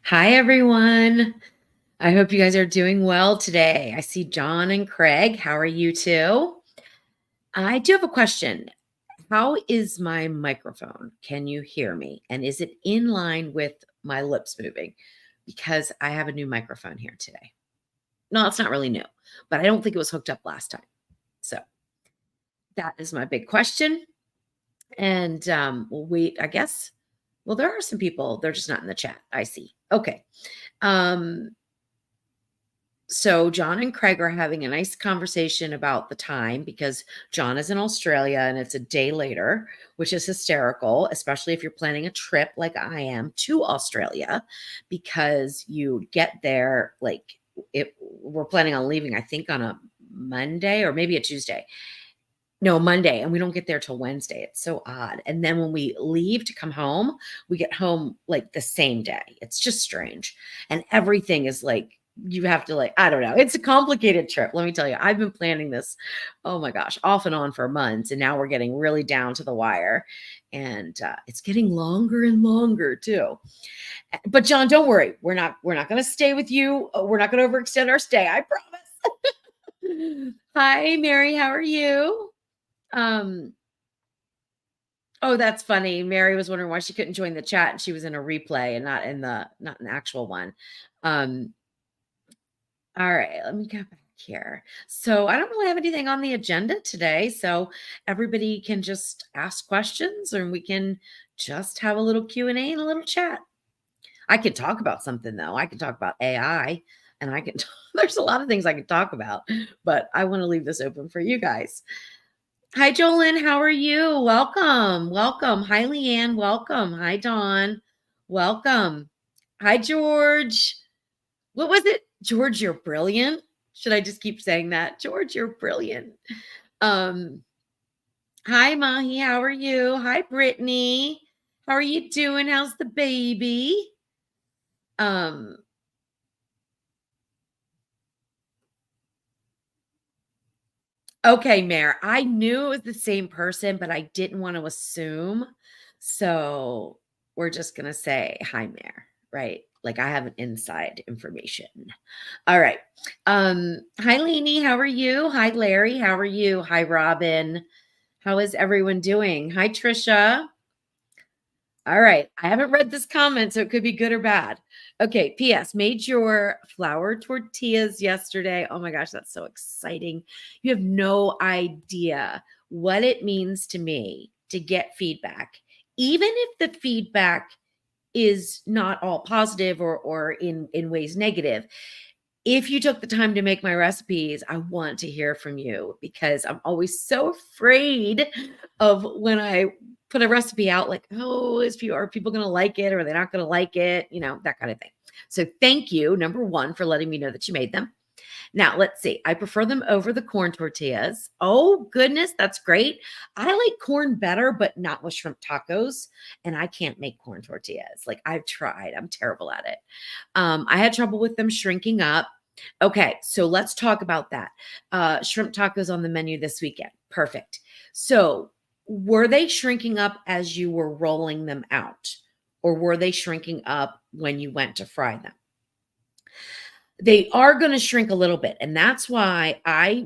Hi, everyone. I hope you guys are doing well today. I see John and Craig. How are you two? I do have a question. How is my microphone? Can you hear me? And is it in line with my lips moving? Because I have a new microphone here today. No, it's not really new, but I don't think it was hooked up last time. So that is my big question. And we'll wait, I guess. Well, there are some people, they're just not in the chat. I see. Okay. Um, So John and Craig are having a nice conversation about the time because John is in Australia and it's a day later, which is hysterical, especially if you're planning a trip like I am to Australia, because you get there we're planning on leaving, I think, on a Monday or maybe a Tuesday. No, Monday, and we don't get there till Wednesday. It's so odd. And then when we leave to come home, we get home like the same day. It's just strange. And everything is like, you have to I don't know. It's a complicated trip. Let me tell you, I've been planning this, oh my gosh, off and on for months. And now we're getting really down to the wire. And it's getting longer and longer too. But John, don't worry. We're not going to stay with you. We're not going to overextend our stay. I promise. Hi, Mary. How are you? Um, oh, that's funny. Mary was wondering why she couldn't join the chat and she was in a replay and not an actual one. All right, let me go back here. So I don't really have anything on the agenda today. So everybody can just ask questions and we can just have a little Q&A and a little chat. I could talk about something though. I could talk about AI and there's a lot of things I could talk about, but I want to leave this open for you guys. Hi, Jolyn. How are you? Welcome. Welcome. Hi, Leanne. Welcome. Hi, Dawn. Welcome. Hi, George. What was it? George, you're brilliant. Should I just keep saying that? George, you're brilliant. Hi, Mahi. How are you? Hi, Brittany. How are you doing? How's the baby? Okay, Mare. I knew it was the same person, but I didn't want to assume. So we're just going to say, hi, Mare, right? Like I have an inside information. All right. Hi, Leanie. How are you? Hi, Larry. How are you? Hi, Robin. How is everyone doing? Hi, Trisha. All right. I haven't read this comment, so it could be good or bad. Okay. P.S. Made your flour tortillas yesterday. Oh my gosh, that's so exciting. You have no idea what it means to me to get feedback. Even if the feedback is not all positive or in ways negative, if you took the time to make my recipes, I want to hear from you because I'm always so afraid of when I put a recipe out, like, oh, are people going to like it or are they not going to like it? You know, that kind of thing. So thank you, number one, for letting me know that you made them. Now, let's see. I prefer them over the corn tortillas. Oh, goodness. That's great. I like corn better, but not with shrimp tacos. And I can't make corn tortillas. Like I've tried. I'm terrible at it. I had trouble with them shrinking up. Okay, so let's talk about that. Shrimp tacos on the menu this weekend. Perfect. So, were they shrinking up as you were rolling them out, or were they shrinking up when you went to fry them? They are going to shrink a little bit, and that's why I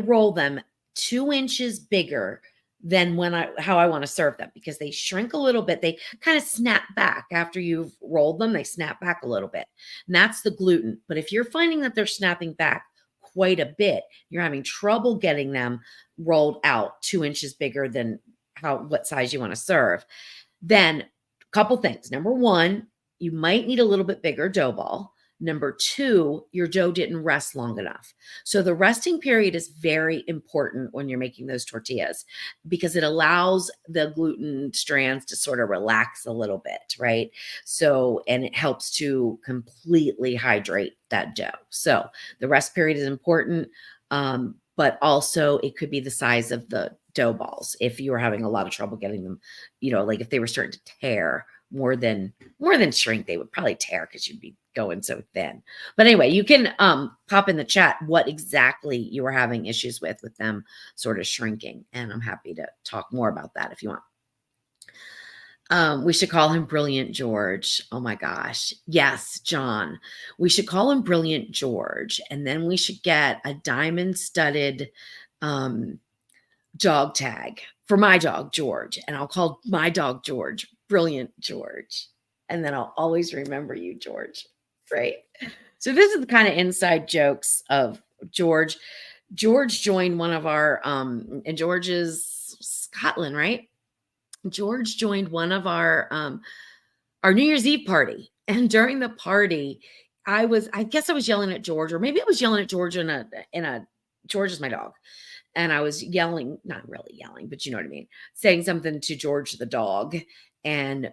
roll them 2 inches bigger than how I want to serve them, because they shrink a little bit. They kind of snap back after you've rolled them. They snap back a little bit, and that's the gluten. But if you're finding that they're snapping back quite a bit, you're having trouble getting them rolled out 2 inches bigger than what size you want to serve, then a couple things. Number one, you might need a little bit bigger dough ball. Number two, your dough didn't rest long enough. So the resting period is very important when you're making those tortillas because it allows the gluten strands to sort of relax a little bit, right? So, and it helps to completely hydrate that dough. So the rest period is important, but also it could be the size of the dough balls if you were having a lot of trouble getting them, like if they were starting to tear more than shrink, they would probably tear because you'd be going so thin. But anyway, you can pop in the chat what exactly you were having issues with them sort of shrinking, and I'm happy to talk more about that if you want. We should call him Brilliant George. Oh my gosh. Yes, John. We should call him Brilliant George. And then we should get a diamond studded um, dog tag for my dog, George. And I'll call my dog George Brilliant George. And then I'll always remember you, George. Right. So this is the kind of inside jokes of George. George joined one of our, and George is Scotland, right? George joined one of our New Year's Eve party. And during the party, I guess I was yelling at George, or maybe I was yelling at George George is my dog. And I was yelling, not really yelling, but you know what I mean, saying something to George the dog. And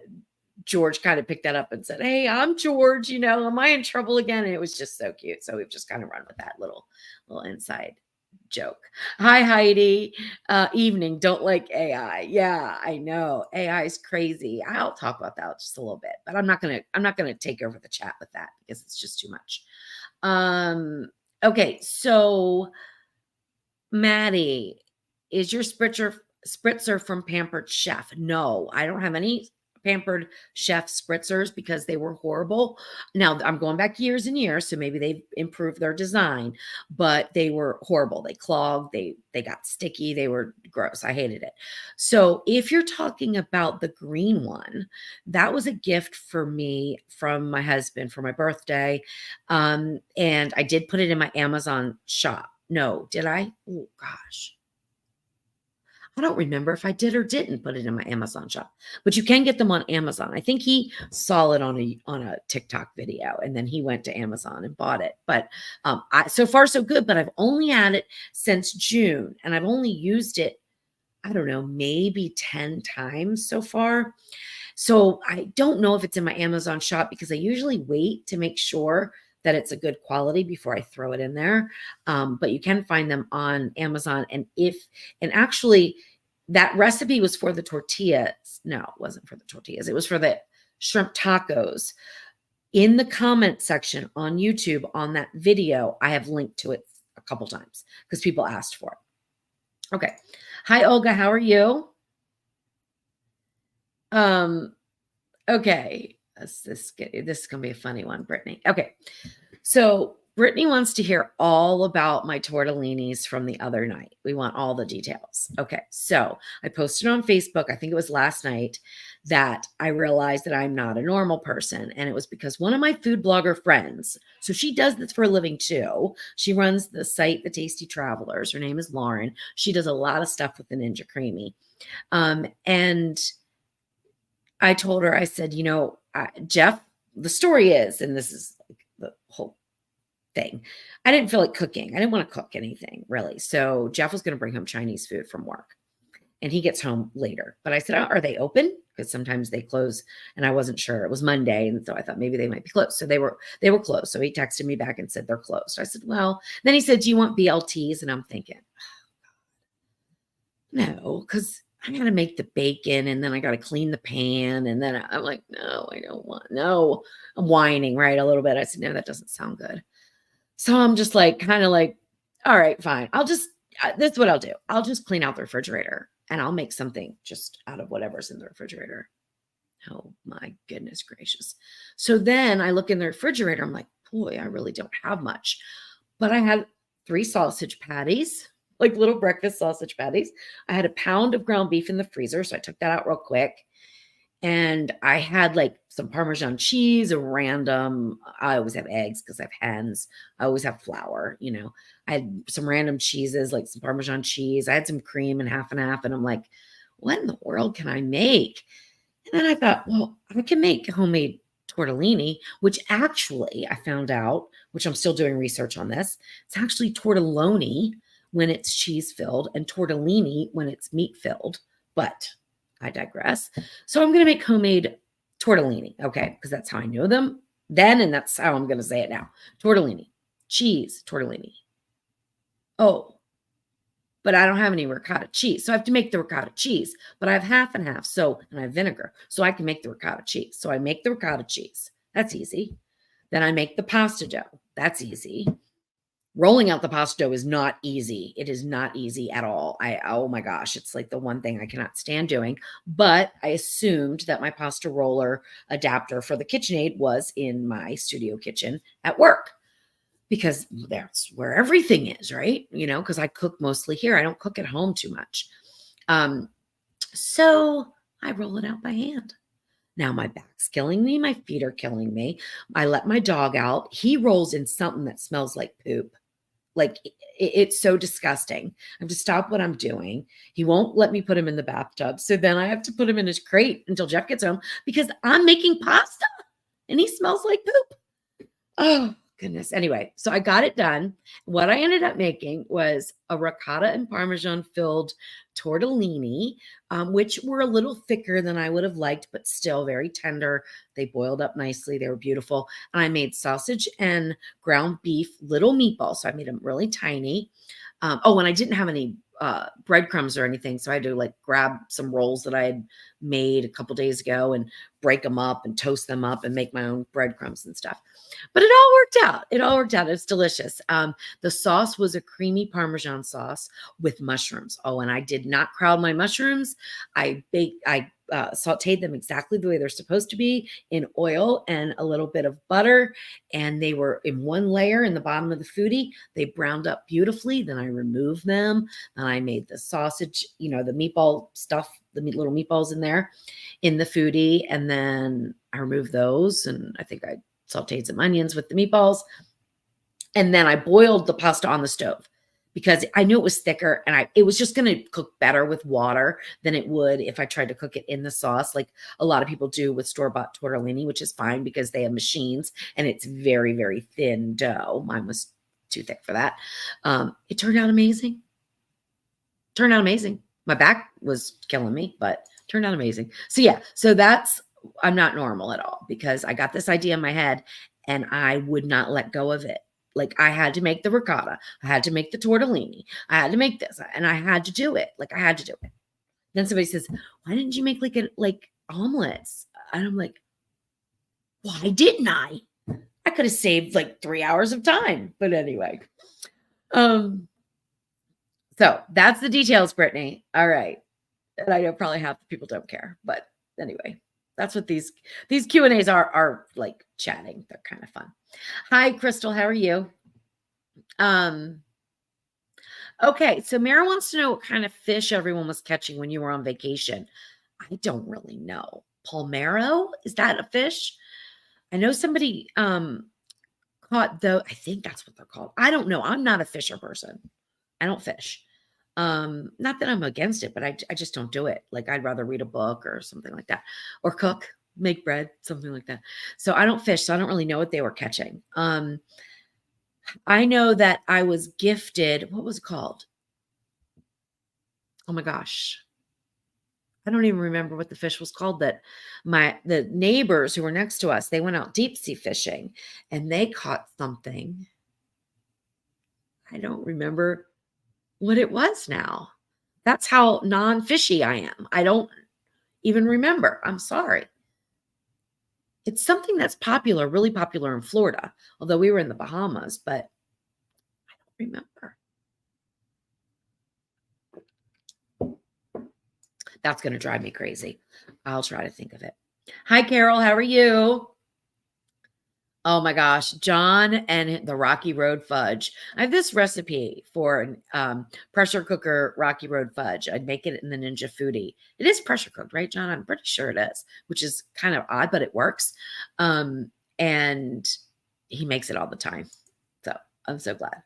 George kind of picked that up and said, "Hey, I'm George, am I in trouble again?" And it was just so cute. So we've just kind of run with that little inside joke. Hi, Heidi. Evening. Don't like AI. Yeah, I know. AI is crazy. I'll talk about that just a little bit, but I'm not gonna take over the chat with that because it's just too much. Okay, so Maddie, is your spritzer from Pampered Chef? No, I don't have any Pampered Chef spritzers because they were horrible. Now I'm going back years and years, so maybe they've improved their design, but they were horrible. They clogged, they got sticky, they were gross. I hated it. So if you're talking about the green one, that was a gift for me from my husband for my birthday. And I did put it in my Amazon shop. No, did I? Oh gosh. I don't remember if I did or didn't put it in my Amazon shop, but you can get them on Amazon. I think he saw it on a TikTok video and then he went to Amazon and bought it. But so far so good, but I've only had it since June and I've only used it, I don't know, maybe 10 times so far. So I don't know if it's in my Amazon shop because I usually wait to make sure that it's a good quality before I throw it in there. But you can find them on Amazon. And actually that recipe was for the tortillas. No, it wasn't for the tortillas. It was for the shrimp tacos. In the comment section on YouTube on that video, I have linked to it a couple times because people asked for it. Okay. Hi, Olga. How are you? Okay. This is going to be a funny one, Brittany. Okay. So Brittany wants to hear all about my tortellinis from the other night. We want all the details. Okay. So I posted on Facebook, I think it was last night, that I realized that I'm not a normal person. And it was because one of my food blogger friends, so she does this for a living too. She runs the site, The Tasty Travelers. Her name is Lauren. She does a lot of stuff with the Ninja Creamy. And I told her, I said, Jeff, the story is, and this is like the whole thing. I didn't feel like cooking. I didn't want to cook anything really. So Jeff was going to bring home Chinese food from work and he gets home later. But I said, are they open? Because sometimes they close and I wasn't sure. It was Monday. And so I thought maybe they might be closed. So they were closed. So he texted me back and said they're closed. I said, well, then he said, do you want BLTs? And I'm thinking, no, because I got to make the bacon and then I got to clean the pan. And then I'm like, no, I don't want, no, I'm whining, right? A little bit. I said, no, that doesn't sound good. So I'm just like, kind of like, all right, fine. This is what I'll do. I'll just clean out the refrigerator and I'll make something just out of whatever's in the refrigerator. Oh my goodness gracious. So then I look in the refrigerator. I'm like, boy, I really don't have much, but I had 3 sausage patties, like little breakfast sausage patties. I had a pound of ground beef in the freezer. So I took that out real quick. And I had like some Parmesan cheese, I always have eggs because I have hens. I always have flour, I had some random cheeses, like some Parmesan cheese. I had some cream and half. And I'm like, what in the world can I make? And then I thought, well, I can make homemade tortellini, which actually I found out, which I'm still doing research on this. It's actually tortelloni when it's cheese filled and tortellini when it's meat filled. But I digress. So I'm going to make homemade tortellini. Okay. Because that's how I know them then. And that's how I'm going to say it now. Tortellini, cheese, tortellini. Oh, but I don't have any ricotta cheese. So I have to make the ricotta cheese, but I have half and half. So, and I have vinegar. So I can make the ricotta cheese. So I make the ricotta cheese. That's easy. Then I make the pasta dough. That's easy. Rolling out the pasta dough is not easy. It is not easy at all. Oh my gosh, it's like the one thing I cannot stand doing. But I assumed that my pasta roller adapter for the KitchenAid was in my studio kitchen at work because that's where everything is, right? Because I cook mostly here. I don't cook at home too much. So I roll it out by hand. Now my back's killing me. My feet are killing me. I let my dog out. He rolls in something that smells like poop. Like it's so disgusting. I have to stop what I'm doing. He won't let me put him in the bathtub. So then I have to put him in his crate until Jeff gets home because I'm making pasta and he smells like poop. Oh, goodness. Anyway, so I got it done. What I ended up making was a ricotta and Parmesan filled tortellini, which were a little thicker than I would have liked, but still very tender. They boiled up nicely. They were beautiful. And I made sausage and ground beef little meatballs. So I made them really tiny. And I didn't have any breadcrumbs or anything. So I had to like grab some rolls that I had made a couple days ago and break them up and toast them up and make my own breadcrumbs and stuff. But it all worked out. It all worked out. It was delicious. The sauce was a creamy Parmesan sauce with mushrooms. Oh, and I did not crowd my mushrooms. I sauteed them exactly the way they're supposed to be in oil and a little bit of butter. And they were in one layer in the bottom of the Foodie. They browned up beautifully. Then I removed them. And I made the sausage, the meatball stuff, the little meatballs in there in the Foodie. And then I removed those. And I think I sauteed some onions with the meatballs. And then I boiled the pasta on the stove because I knew it was thicker and it was just going to cook better with water than it would if I tried to cook it in the sauce like a lot of people do with store-bought tortellini, which is fine because they have machines and it's very, very thin dough. Mine was too thick for that. It turned out amazing. My back was killing me, but turned out amazing. So yeah, I'm not normal at all because I got this idea in my head and I would not let go of it. Like I had to make the ricotta. I had to make the tortellini. I had to make this and I had to do it. Like I had to do it. Then somebody says, why didn't you make like omelets? And I'm like, why didn't I? I could have saved like 3 hours of time. But anyway. So that's the details, Brittany. All right. And I know probably half the people don't care, but anyway, that's what these Q&As are like chatting. They're kind of fun. Hi, Crystal. How are you? Okay. So Mara wants to know what kind of fish everyone was catching when you were on vacation. I don't really know. Palmero? Is that a fish? I know somebody caught though. I think that's what they're called. I don't know. I'm not a fisher person. I don't fish. Not that I'm against it, but I just don't do it. Like I'd rather read a book or something like that, or cook, make bread, something like that. So I don't fish, so I don't really know what they were catching. I know that I was gifted, what was it called? Oh my gosh. I don't even remember what the fish was called that the neighbors who were next to us, they went out deep sea fishing and they caught something. I don't remember what it was now. That's how non-fishy I am. I don't even remember. I'm sorry. It's something that's popular, really popular in Florida, although we were in the Bahamas, but I don't remember. That's going to drive me crazy. I'll try to think of it. Hi, Carol. How are you? Oh my gosh, John and the Rocky Road fudge. I have this recipe for pressure cooker Rocky Road fudge. I'd make it in the Ninja Foodie. It is pressure cooked, right, John? I'm pretty sure it is, which is kind of odd, but it works. And he makes it all the time. So I'm so glad.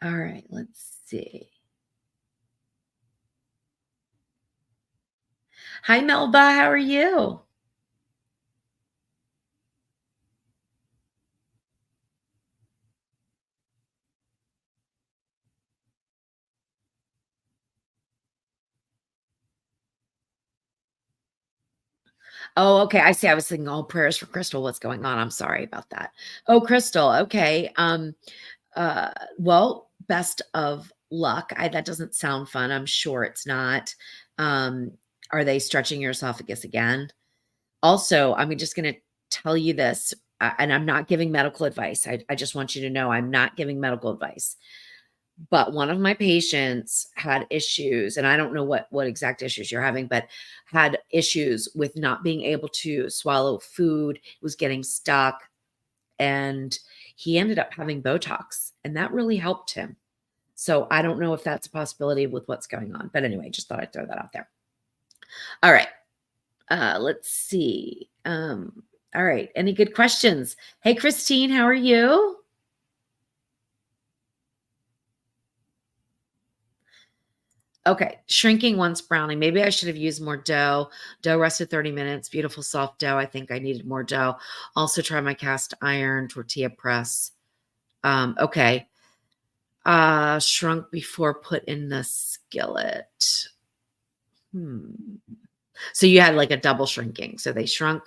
All right, let's see. Hi, Melba. How are you? Oh, okay. I see. I was thinking, oh, prayers for Crystal. What's going on? I'm sorry about that. Oh, Crystal. Okay. Well, best of luck. That doesn't sound fun. I'm sure it's not. Are they stretching your esophagus again? Also, I'm just going to tell you this, and I'm not giving medical advice. I just want you to know I'm not giving medical advice. But one of my patients had issues, and I don't know what exact issues you're having, but had issues with not being able to swallow food, was getting stuck, and he ended up having Botox, and that really helped him. So I don't know if that's a possibility with what's going on. But anyway, just thought I'd throw that out there. All right. Let's see. All right. Any good questions? Hey, Christine, how are you? Okay, shrinking once browning. Maybe I should have used more dough. Dough rested 30 minutes. Beautiful soft dough. I think I needed more dough. Also try my cast iron tortilla press. Okay. Shrunk before put in the skillet. So you had like a double shrinking. So they shrunk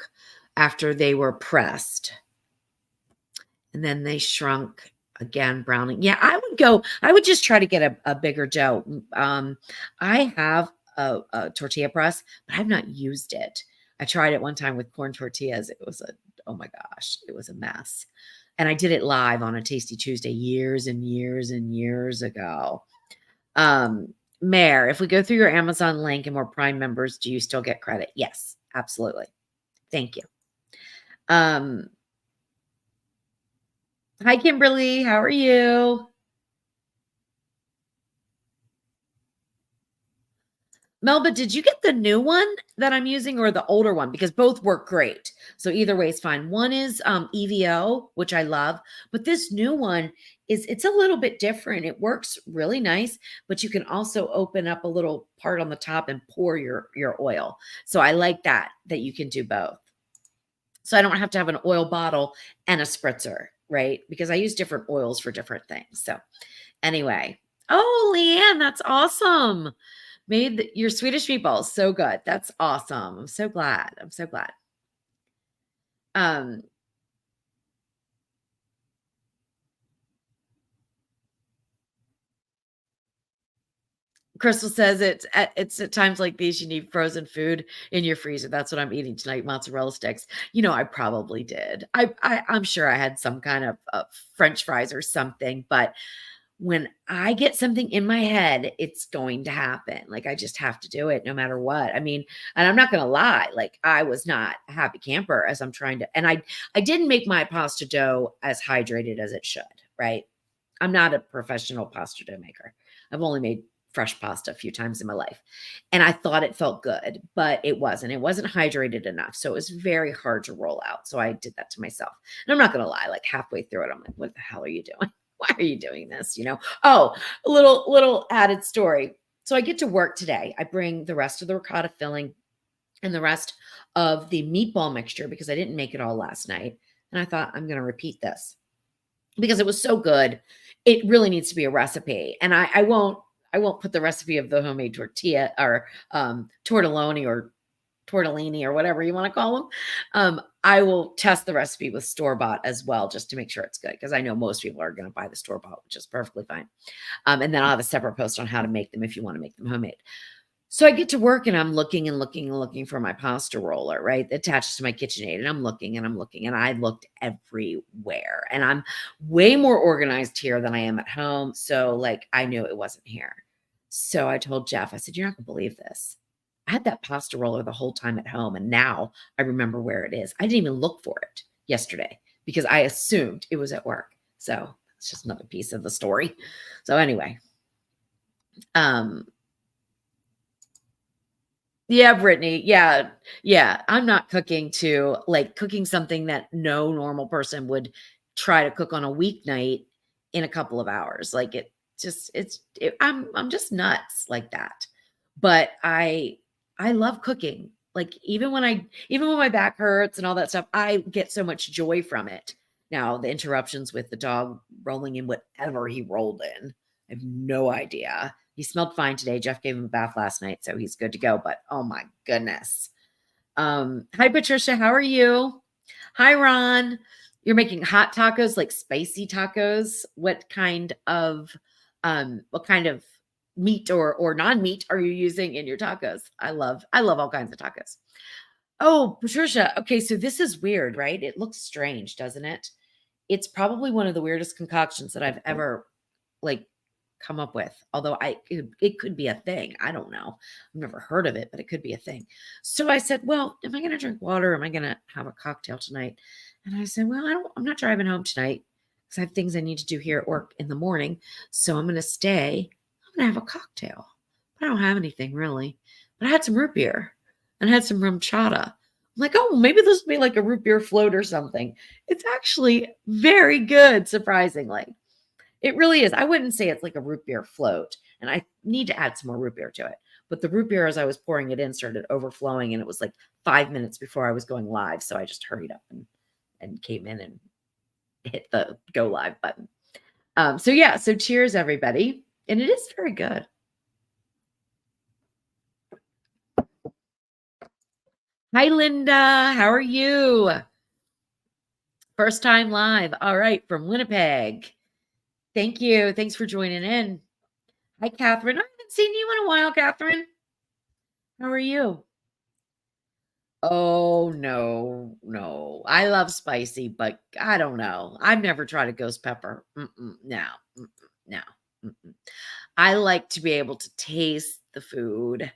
after they were pressed. And then they shrunk again, browning. Yeah, I would just try to get a bigger dough. I have a tortilla press, but I've not used it. I tried it one time with corn tortillas. It was oh my gosh, it was a mess. And I did it live on a Tasty Tuesday years and years and years ago. Mare, if we go through your Amazon link and we're Prime members, do you still get credit? Yes, absolutely. Thank you. Hi, Kimberly. How are you? Melba, did you get the new one that I'm using or the older one? Because both work great. So either way is fine. One is EVO, which I love, but this new one it's a little bit different. It works really nice, but you can also open up a little part on the top and pour your oil. So I like that you can do both. So I don't have to have an oil bottle and a spritzer, right? Because I use different oils for different things. So anyway. Oh, Leanne, that's awesome. Made your Swedish meatballs so good. That's awesome. I'm so glad. I'm so glad. Crystal says it's at times like these you need frozen food in your freezer. That's what I'm eating tonight, mozzarella sticks. I probably did. I'm sure I had some kind of French fries or something, but when I get something in my head, it's going to happen. Like I just have to do it no matter what. I mean, and I'm not going to lie, like I was not a happy camper as I'm trying to, and I didn't make my pasta dough as hydrated as it should, right? I'm not a professional pasta dough maker. I've only made fresh pasta a few times in my life. And I thought it felt good, but it wasn't. It wasn't hydrated enough. So it was very hard to roll out. So I did that to myself. And I'm not going to lie, like halfway through it, I'm like, what the hell are you doing? Why are you doing this? Oh, a little added story. So I get to work today. I bring the rest of the ricotta filling and the rest of the meatball mixture because I didn't make it all last night. And I thought I'm going to repeat this because it was so good. It really needs to be a recipe. And I won't put the recipe of the homemade tortilla or tortelloni or tortellini or whatever you want to call them. I will test the recipe with store-bought as well, just to make sure it's good. Because I know most people are going to buy the store-bought, which is perfectly fine. And then I'll have a separate post on how to make them if you want to make them homemade. So I get to work and I'm looking and looking and looking for my pasta roller, right? That attaches to my KitchenAid. And I'm looking and I'm looking and I looked everywhere. And I'm way more organized here than I am at home. So like I knew it wasn't here. So I told Jeff, I said, you're not going to believe this. I had that pasta roller the whole time at home. And now I remember where it is. I didn't even look for it yesterday because I assumed it was at work. So it's just another piece of the story. So anyway, yeah, Brittany. Yeah. Yeah. I'm not cooking cooking something that no normal person would try to cook on a weeknight in a couple of hours. Like I'm just nuts like that. But I love cooking. Like even when my back hurts and all that stuff, I get so much joy from it. Now, the interruptions with the dog rolling in whatever he rolled in, I have no idea. He smelled fine today. Jeff gave him a bath last night, so he's good to go. But oh my goodness. Hi, Patricia. How are you? Hi, Ron. You're making hot tacos, like spicy tacos. What kind of meat or non-meat are you using in your tacos? I love all kinds of tacos. Oh, Patricia. Okay, so this is weird, right? It looks strange, doesn't it? It's probably one of the weirdest concoctions that I've ever like come up with. Although it could be a thing. I don't know. I've never heard of it, but it could be a thing. So I said, "Well, am I going to drink water? Or am I going to have a cocktail tonight?" And I said, "Well, I'm not driving home tonight because I have things I need to do here at work in the morning. So I'm going to stay. I'm going to have a cocktail. But I don't have anything really. But I had some root beer and I had some rum chata. I'm like, oh, maybe this will be like a root beer float or something. It's actually very good, surprisingly. It really is. I wouldn't say it's like a root beer float, and I need to add some more root beer to it. But the root beer, as I was pouring it in, started overflowing, and it was like 5 minutes before I was going live. So I just hurried up and came in and hit the go live button. So yeah, so cheers, everybody. And it is very good. Hi, Linda. How are you? First time live. All right, from Winnipeg. Thank you. Thanks for joining in. Hi, Catherine. I haven't seen you in a while, Catherine. How are you? Oh, no, no. I love spicy, but I don't know. I've never tried a ghost pepper. No, no. I like to be able to taste the food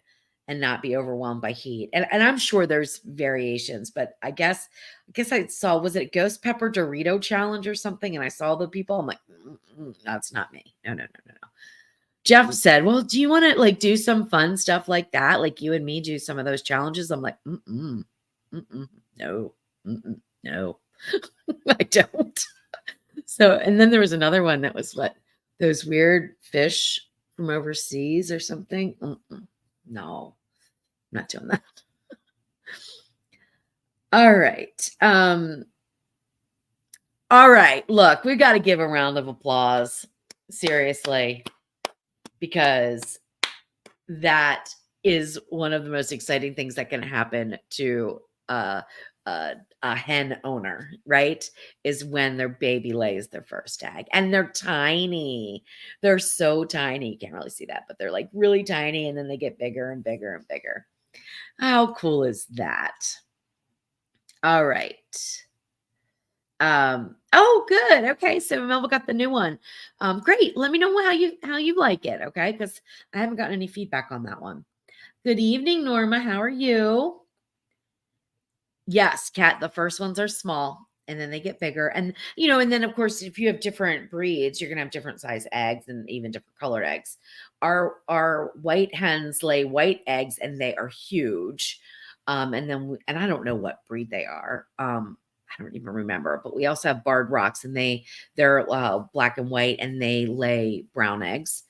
and not be overwhelmed by heat. And I'm sure there's variations, but I guess I saw, was it ghost pepper Dorito challenge or something? And I saw the people. I'm like, that's not me. No, no, no, no, no. Jeff said, "Well, do you want to like do some fun stuff like that? Like you and me do some of those challenges?" I'm like, no, no, I don't. So, and then there was another one that was what those weird fish from overseas or something. No, I'm not doing that. All right. All right. Look, we got to give a round of applause. Seriously, because that is one of the most exciting things that can happen to a hen owner, right? Is when their baby lays their first egg. And they're tiny. They're so tiny. You can't really see that, but they're like really tiny. And then they get bigger and bigger and bigger. How cool is that? All right. Oh, good. Okay, so Melba got the new one. Great. Let me know how you like it, okay? Because I haven't gotten any feedback on that one. Good evening, Norma. How are you? Yes, cat. The first ones are small and then they get bigger. And and then of course, if you have different breeds, you're gonna have different size eggs and even different colored eggs. Our white hens lay white eggs and they are huge. And I don't know what breed they are. I don't even remember, but we also have barred rocks and they're black and white and they lay brown eggs.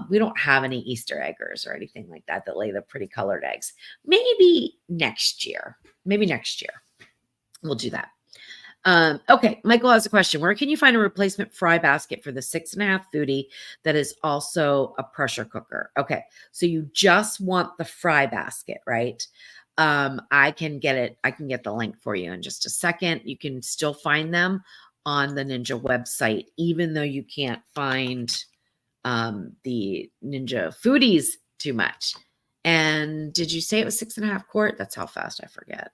We don't have any Easter eggers or anything like that that lay the pretty colored eggs. Maybe next year. Maybe next year we'll do that. Okay, Michael has a question. Where can you find a replacement fry basket for the 6.5 Foodie that is also a pressure cooker? Okay, so you just want the fry basket, right? I can get the link for you in just a second. You can still find them on the Ninja website, even though you can't find the Ninja Foodies too much. And did you say it was 6.5 quart? That's how fast I forget.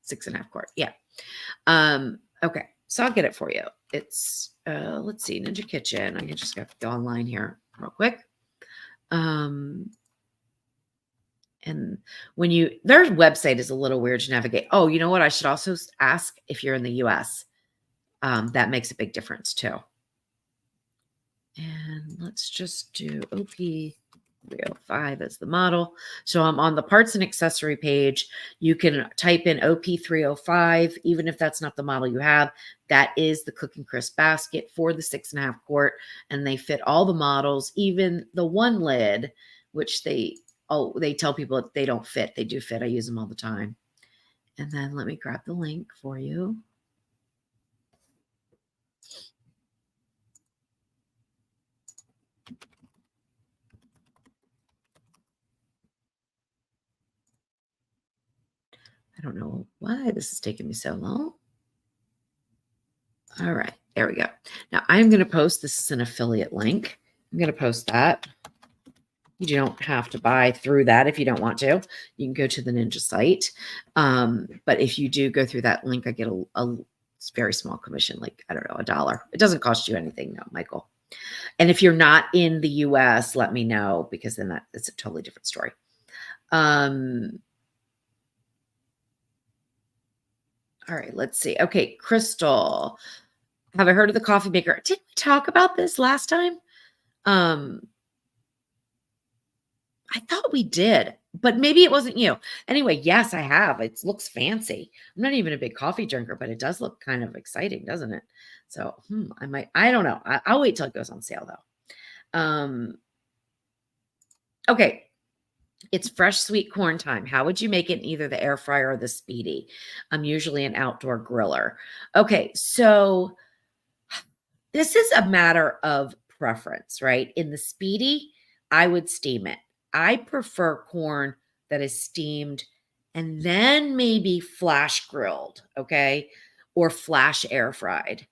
6.5 quart. Yeah. Okay. So I'll get it for you. It's let's see, Ninja Kitchen. I just got to go online here real quick. And when their website is a little weird to navigate. Oh, you know what? I should also ask if you're in the US. That makes a big difference too. And let's just do OP 305 as the model. So I'm on the parts and accessory page. You can type in OP 305, even if that's not the model you have. That is the Cooking Crisp basket for the 6.5 quart. And they fit all the models, even the one lid, which they tell people that they don't fit. They do fit. I use them all the time. And then let me grab the link for you. I don't know why this is taking me so long. All right, there we go. Now I'm going to post, this is an affiliate link. I'm going to post that. You don't have to buy through that if you don't want to. You can go to the Ninja site. But if you do go through that link, I get a very small commission, like, I don't know, $1. It doesn't cost you anything, no, Michael. And if you're not in the US, let me know, because then it's a totally different story. All right, let's see. Okay, Crystal. Have I heard of the coffee maker? Didn't we talk about this last time? I thought we did, but maybe it wasn't you. Anyway, yes, I have. It looks fancy. I'm not even a big coffee drinker, but it does look kind of exciting, doesn't it? So I don't know. I'll wait till it goes on sale though. Okay. It's fresh sweet corn time. How would you make it in either the air fryer or the speedy? I'm usually an outdoor griller. Okay. So this is a matter of preference, right? In the speedy, I would steam it. I prefer corn that is steamed and then maybe flash grilled, okay? Or flash air fried.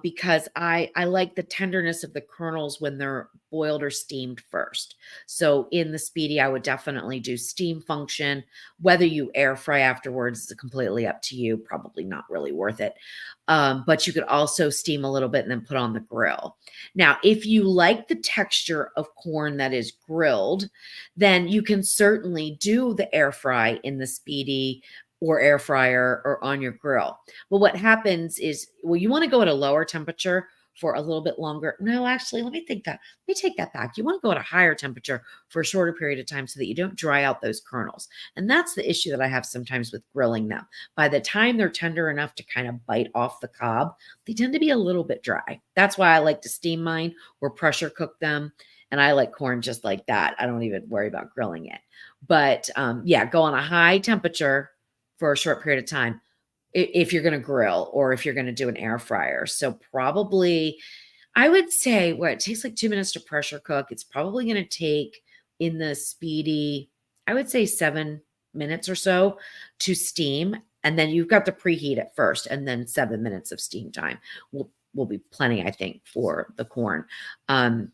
Because I like the tenderness of the kernels when they're boiled or steamed first. So in the speedy, I would definitely do steam function. Whether you air fry afterwards is completely up to you. Probably not really worth it. But you could also steam a little bit and then put on the grill. Now, if you like the texture of corn that is grilled, then you can certainly do the air fry in the speedy or air fryer or on your grill. Well, what happens is, well, you want to go at a lower temperature for a little bit longer. No, actually, let me take that back. You want to go at a higher temperature for a shorter period of time so that you don't dry out those kernels. And that's the issue that I have sometimes with grilling them. By the time they're tender enough to kind of bite off the cob, they tend to be a little bit dry. That's why I like to steam mine or pressure cook them. And I like corn just like that. I don't even worry about grilling it. But yeah, go on a high temperature for a short period of time if you're going to grill or if you're going to do an air fryer. So probably, I would say, it takes like 2 minutes to pressure cook. It's probably going to take in the speedy, I would say 7 minutes or so to steam. And then you've got to preheat it first, and then 7 minutes of steam time will be plenty, I think, for the corn. On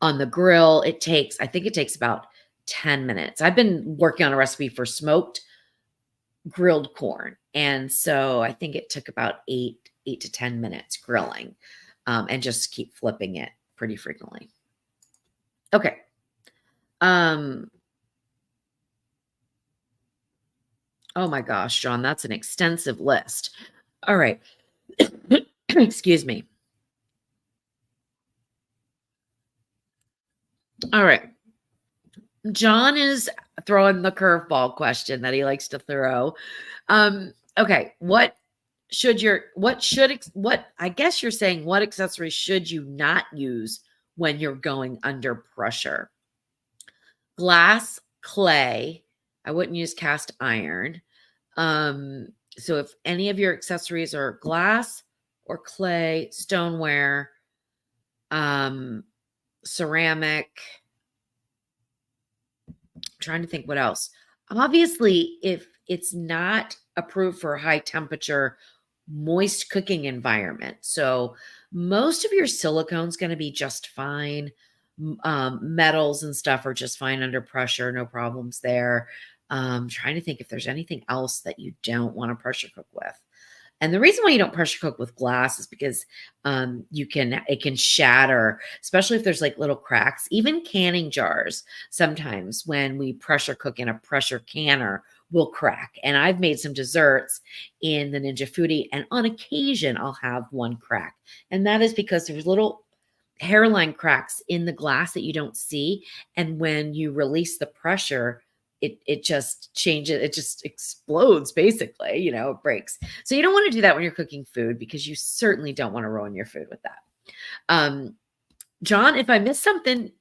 the grill, I think it takes about 10 minutes. I've been working on a recipe for smoked grilled corn. And so I think it took about 8 to 10 minutes grilling, and just keep flipping it pretty frequently. Okay. Oh my gosh, John, that's an extensive list. All right. Excuse me. All right. John is throwing the curveball question that he likes to throw. Okay. What I guess you're saying, what accessories should you not use when you're going under pressure? Glass, clay. I wouldn't use cast iron. So if any of your accessories are glass or clay, stoneware, ceramic, I'm trying to think what else. Obviously, if it's not approved for a high temperature, moist cooking environment. So most of your silicone's going to be just fine. Metals and stuff are just fine under pressure. No problems there. Trying to think if there's anything else that you don't want to pressure cook with. And the reason why you don't pressure cook with glass is because it can shatter, especially if there's like little cracks. Even canning jars, sometimes when we pressure cook in a pressure canner, will crack. And I've made some desserts in the Ninja Foodie, and on occasion I'll have one crack. And that is because there's little hairline cracks in the glass that you don't see. And when you release the pressure, it just changes, it just explodes, basically, it breaks. So you don't want to do that when you're cooking food, because you certainly don't want to ruin your food with that. John, if I missed something,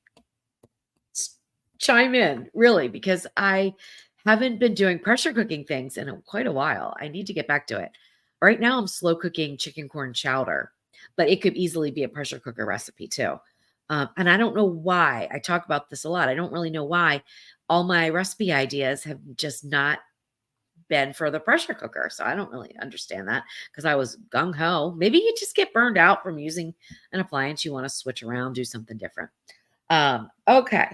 chime in, really, because I haven't been doing pressure cooking things in quite a while. I need to get back to it. Right now I'm slow cooking chicken corn chowder, but it could easily be a pressure cooker recipe too. And I don't know why. I talk about this a lot. I don't really know why all my recipe ideas have just not been for the pressure cooker. So I don't really understand that, because I was gung-ho. Maybe you just get burned out from using an appliance. You want to switch around, do something different. Okay.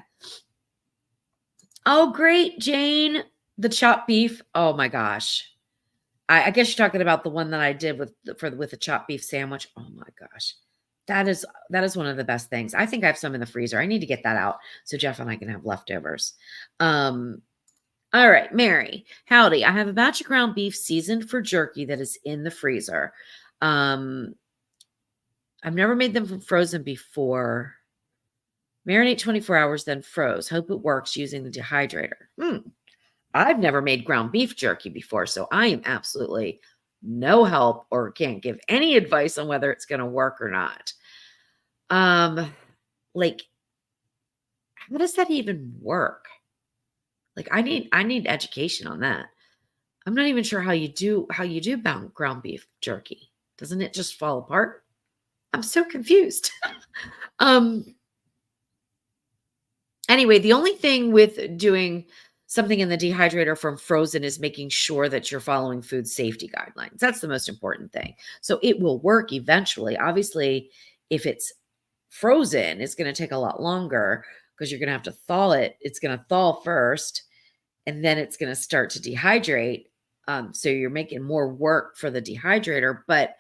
Oh, great, Jane. The chopped beef. Oh my gosh. I guess you're talking about the one that I did with the chopped beef sandwich. Oh my gosh. That is one of the best things. I think I have some in the freezer. I need to get that out so Jeff and I can have leftovers. All right, Mary. Howdy. I have a batch of ground beef seasoned for jerky that is in the freezer. I've never made them from frozen before. Marinate 24 hours, then froze. Hope it works using the dehydrator. I've never made ground beef jerky before, so I am absolutely no help or can't give any advice on whether it's going to work or not. Like, how does that even work? Like, I need education on that. I'm not even sure how you do ground beef jerky. Doesn't it just fall apart? I'm so confused. Anyway, the only thing with doing something in the dehydrator from frozen is making sure that you're following food safety guidelines. That's the most important thing. So it will work eventually. Obviously, if it's frozen, it's going to take a lot longer because you're going to have to thaw it. It's going to thaw first, and then it's going to start to dehydrate. So you're making more work for the dehydrator. But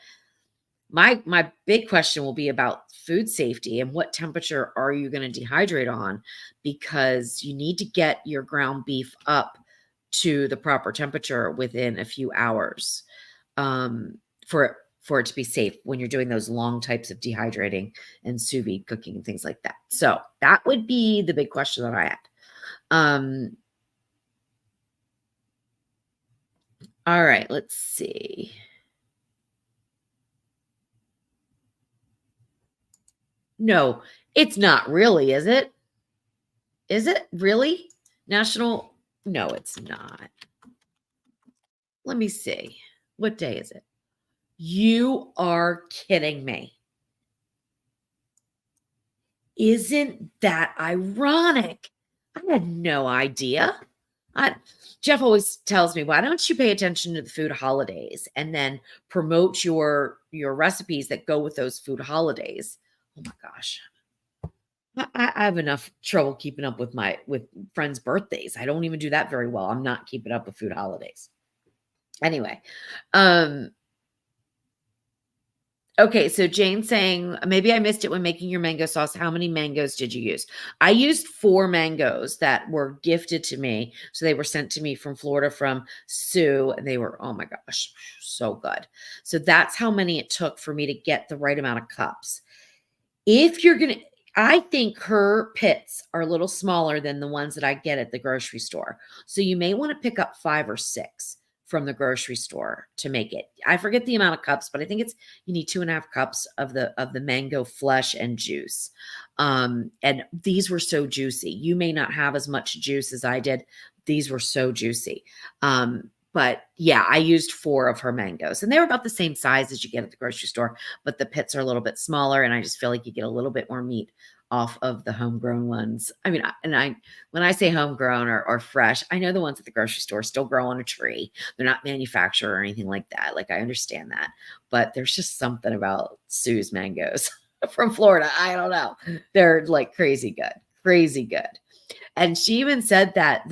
my big question will be about food safety and what temperature are you going to dehydrate on, because you need to get your ground beef up to the proper temperature within a few hours for it to be safe when you're doing those long types of dehydrating and sous vide cooking and things like that. So that would be the big question that I had. All right, let's see. No, it's not really, is it? Is it really? National? No, it's not. Let me see. What day is it? You are kidding me. Isn't that ironic? I had no idea. Jeff always tells me, why don't you pay attention to the food holidays and then promote your recipes that go with those food holidays? Oh my gosh. I have enough trouble keeping up with friends' birthdays. I don't even do that very well. I'm not keeping up with food holidays. Anyway, okay, so Jane's saying, maybe I missed it when making your mango sauce. How many mangoes did you use? I used 4 mangoes that were gifted to me. So they were sent to me from Florida from Sue, and they were, oh my gosh, so good. So that's how many it took for me to get the right amount of cups. If you're going to, I think her pits are a little smaller than the ones that I get at the grocery store. So you may want to pick up 5 or 6 from the grocery store to make it. I forget the amount of cups, but I think you need 2.5 cups of the mango flesh and juice. And these were so juicy. You may not have as much juice as I did. These were so juicy. But yeah, I used 4 of her mangoes, and they were about the same size as you get at the grocery store, but the pits are a little bit smaller, and I just feel like you get a little bit more meat off of the homegrown ones. I mean, when I say homegrown or fresh, I know the ones at the grocery store still grow on a tree. They're not manufactured or anything like that. Like, I understand that, but there's just something about Sue's mangoes from Florida. I don't know. They're like crazy good, crazy good. And she even said that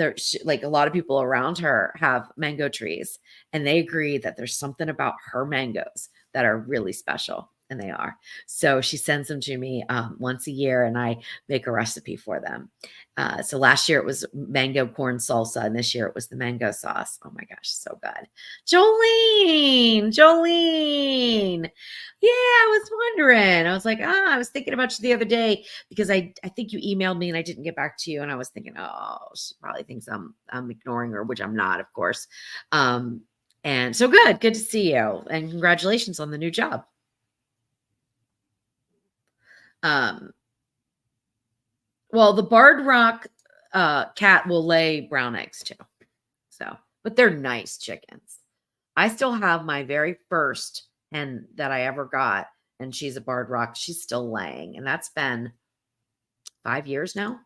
like a lot of people around her have mango trees, and they agree that there's something about her mangoes that are really special, and they are. So she sends them to me once a year, and I make a recipe for them. So last year it was mango corn salsa, and this year it was the mango sauce. Oh my gosh, so good. Jolene. Yeah, I was wondering. I was like, I was thinking about you the other day because I think you emailed me and I didn't get back to you, and I was thinking, oh, she probably thinks I'm ignoring her, which I'm not, of course. And so good to see you, and congratulations on the new job. Well, the barred rock cat will lay brown eggs too. So, but they're nice chickens. I still have my very first hen that I ever got, and she's a barred rock. She's still laying, and that's been 5 years now.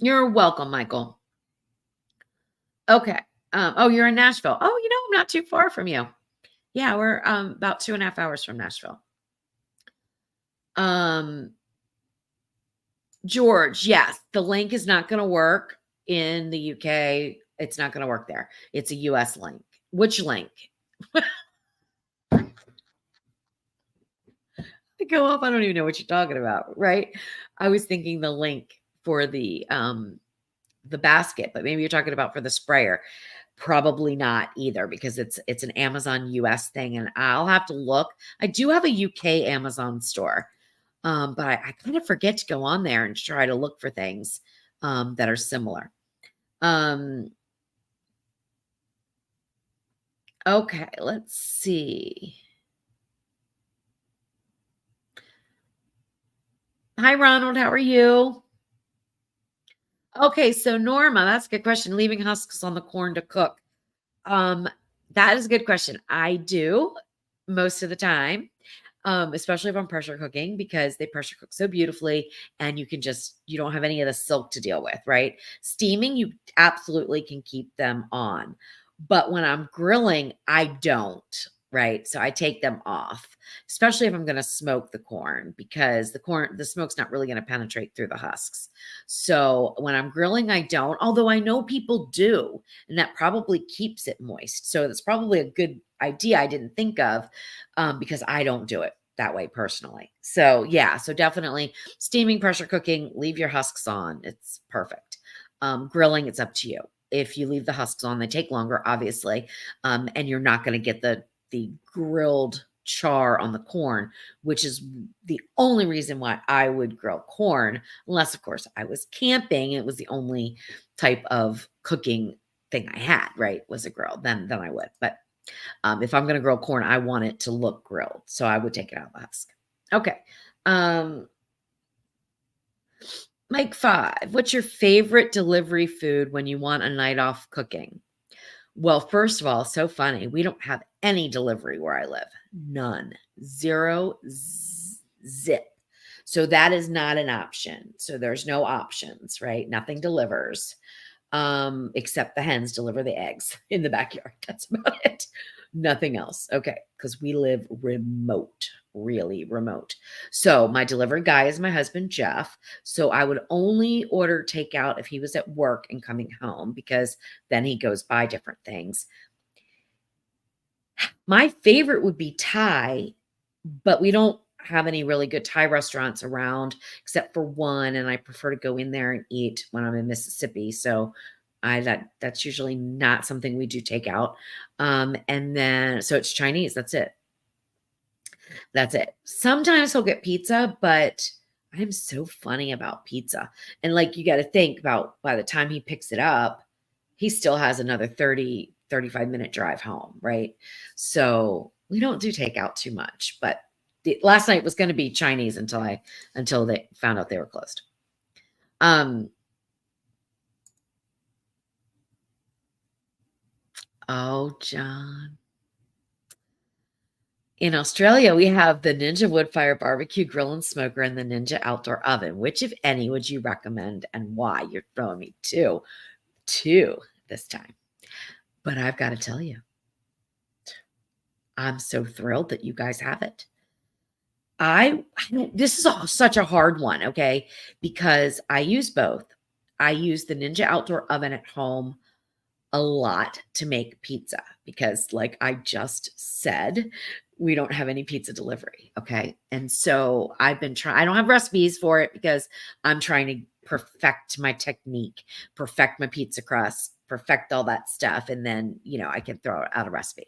You're welcome, Michael. Okay. Oh, you're in Nashville. Oh, I'm not too far from you. Yeah, we're about 2.5 hours from Nashville. Um, George, yes, the link is not going to work in the UK. It's not going to work there. It's a US link. Which link? To go off, I don't even know what you're talking about, right? I was thinking the link for the basket, but maybe you're talking about for the sprayer. Probably not either because it's an Amazon US thing and I'll have to look. I do have a UK Amazon store. But I kind of forget to go on there and try to look for things that are similar. Um, okay, let's see. Hi, Ronald. How are you? Okay, so Norma, that's a good question. Leaving husks on the corn to cook. Um, that is a good question. I do most of the time, especially if I'm pressure cooking because they pressure cook so beautifully and you don't have any of the silk to deal with, right? Steaming, you absolutely can keep them on. But when I'm grilling, I don't, right? So I take them off, especially if I'm going to smoke the corn because the smoke's not really going to penetrate through the husks. So when I'm grilling, I don't, although I know people do, and that probably keeps it moist. So that's probably a good idea I didn't think of because I don't do it that way personally. So yeah, so definitely steaming, pressure cooking, leave your husks on. It's perfect. Grilling, it's up to you. If you leave the husks on, they take longer, obviously, and you're not going to get the grilled char on the corn, which is the only reason why I would grill corn, unless of course I was camping. It was the only type of cooking thing I had, right? Was a grill. Then I would. But if I'm going to grill corn, I want it to look grilled. So I would take it out of the husk. Okay. Um, Mike 5, what's your favorite delivery food when you want a night off cooking? Well, first of all, so funny. We don't have any delivery where I live. None. Zero. Zip. So that is not an option. So there's no options, right? Nothing delivers. Except the hens deliver the eggs in the backyard. That's about it. Nothing else. Okay, because we live remote, really remote. So my delivery guy is my husband, Jeff. So I would only order takeout if he was at work and coming home because then he goes by different things. My favorite would be Thai, but we don't have any really good Thai restaurants around except for one, and I prefer to go in there and eat when I'm in Mississippi. So that's usually not something we do take out. And then so it's Chinese. That's it. That's it. Sometimes he'll get pizza, but I'm so funny about pizza. And like you got to think about by the time he picks it up, he still has another 35-minute drive home, right? So we don't do takeout too much, but last night was going to be Chinese until they found out they were closed. Oh, John. In Australia, we have the Ninja Woodfire Barbecue Grill and Smoker and the Ninja Outdoor Oven. Which, if any, would you recommend and why? You're throwing me two this time. But I've got to tell you, I'm so thrilled that you guys have it. This is such a hard one, okay? Because I use both. I use the Ninja Outdoor Oven at home a lot to make pizza because, like I just said, we don't have any pizza delivery. Okay. And so I've been trying, I don't have recipes for it because I'm trying to perfect my technique, perfect my pizza crust, perfect all that stuff. And then, I can throw out a recipe.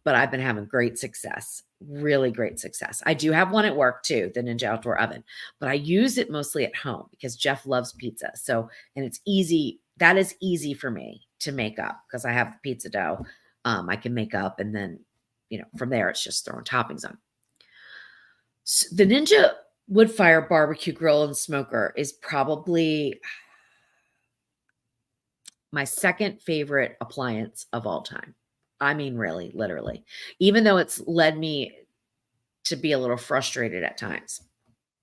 But I've been having great success, really great success. I do have one at work too, the Ninja Outdoor Oven, but I use it mostly at home because Jeff loves pizza. So, and it's easy. That is easy for me to make up because I have the pizza dough. I can make up and then, from there it's just throwing toppings on. So the Ninja Woodfire Barbecue Grill and Smoker is probably my second favorite appliance of all time. I mean, really, literally, even though it's led me to be a little frustrated at times,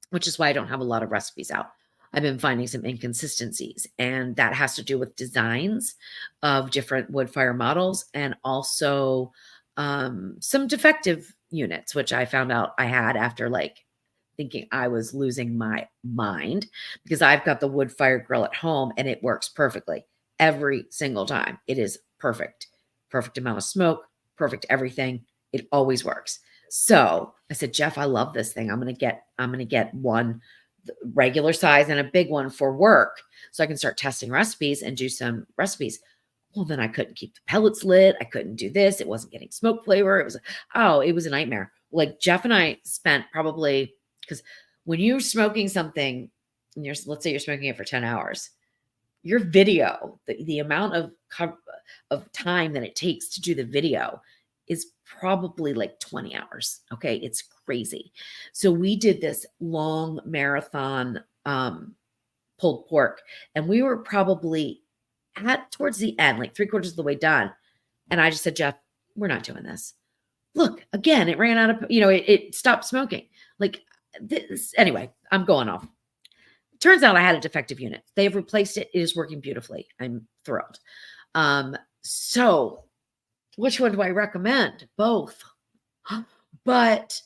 which is why I don't have a lot of recipes out. I've been finding some inconsistencies, and that has to do with designs of different wood fire models and also some defective units, which I found out I had after like thinking I was losing my mind because I've got the wood fire grill at home and it works perfectly every single time. It is perfect. Perfect amount of smoke, perfect everything. It always works. So I said, Jeff, I love this thing. I'm gonna get one regular size and a big one for work so I can start testing recipes and do some recipes. Well, then I couldn't keep the pellets lit. I couldn't do this. It wasn't getting smoke flavor. It was a nightmare. Like Jeff and I spent probably, because when you're smoking something and let's say you're smoking it for 10 hours, your video, the amount of time that it takes to do the video is probably like 20 hours. Okay. It's crazy. So we did this long marathon pulled pork, and we were probably towards the end, like 3/4 of the way done. And I just said, Jeff, we're not doing this. Look, again, it ran out of, it stopped smoking. Like this. Anyway, I'm going off. Turns out I had a defective unit. They've replaced it. It is working beautifully. I'm thrilled. So which one do I recommend? Both. But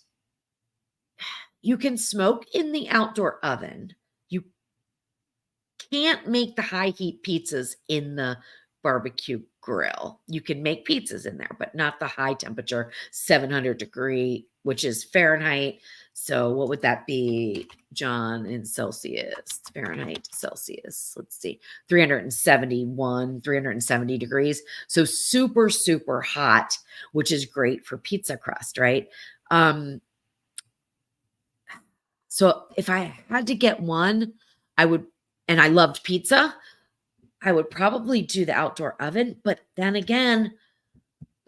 you can smoke in the outdoor oven. You can't make the high heat pizzas in the barbecue grill. You can make pizzas in there, but not the high temperature 700 degree, which is Fahrenheit. So what would that be, John, in Celsius? Fahrenheit, Celsius. Let's see, 370 degrees. So super, super hot, which is great for pizza crust, right? So if I had to get one, and I loved pizza, I would probably do the outdoor oven. But then again,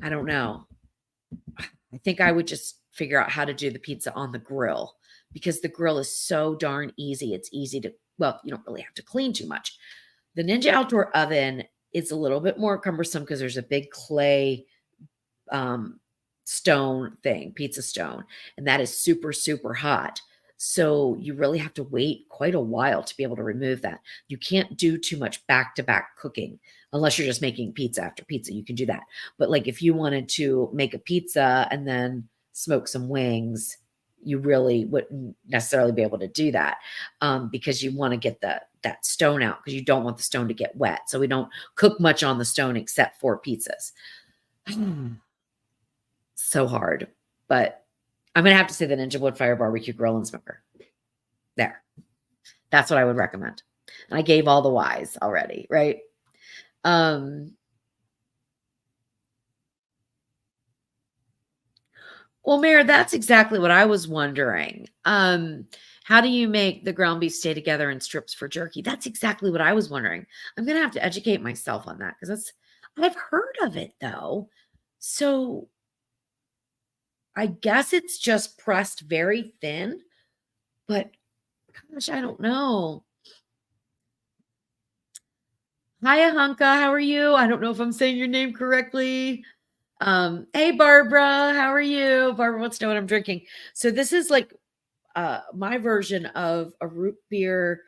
I don't know. I think I would just figure out how to do the pizza on the grill, because the grill is so darn easy. It's easy to, well, you don't really have to clean too much. The Ninja outdoor oven is a little bit more cumbersome because there's a big clay stone thing, pizza stone, and that is super, super hot. So you really have to wait quite a while to be able to remove that. You can't do too much back-to-back cooking unless you're just making pizza after pizza. You can do that. But like if you wanted to make a pizza and then smoke some wings, you really wouldn't necessarily be able to do that because you want to get that stone out, because you don't want the stone to get wet. So we don't cook much on the stone except for pizzas. So hard. But I'm going to have to say the Ninja Wood Fire Barbecue Grill and Smoker. There. That's what I would recommend. And I gave all the whys already, right? Well, Mayor, that's exactly what I was wondering. How do you make the ground beef stay together in strips for jerky? That's exactly what I was wondering. I'm going to have to educate myself on that, because I've heard of it though. So I guess it's just pressed very thin, but gosh, I don't know. Hiya, Hunka. How are you? I don't know if I'm saying your name correctly. Hey, Barbara. How are you? Barbara wants to know what I'm drinking. So this is like my version of a root beer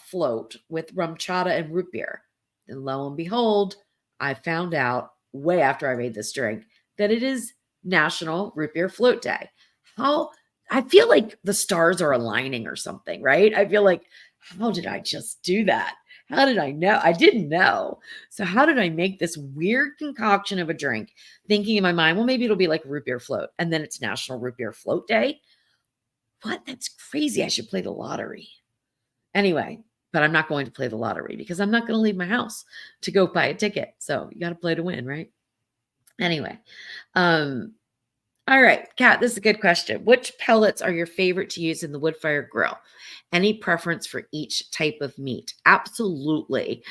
float with rum chata and root beer. And lo and behold, I found out way after I made this drink that it is National Root Beer Float Day. I feel like the stars are aligning or something, right? I feel like, how did I just do that? How did I know? I didn't know. So how did I make this weird concoction of a drink, thinking in my mind, well, maybe it'll be like root beer float, and then it's National Root Beer Float Day? What? That's crazy. I should play the lottery. Anyway, but I'm not going to play the lottery because I'm not going to leave my house to go buy a ticket. So you got to play to win, right? Anyway, all right, Kat, this is a good question. Which pellets are your favorite to use in the wood fire grill? Any preference for each type of meat? Absolutely.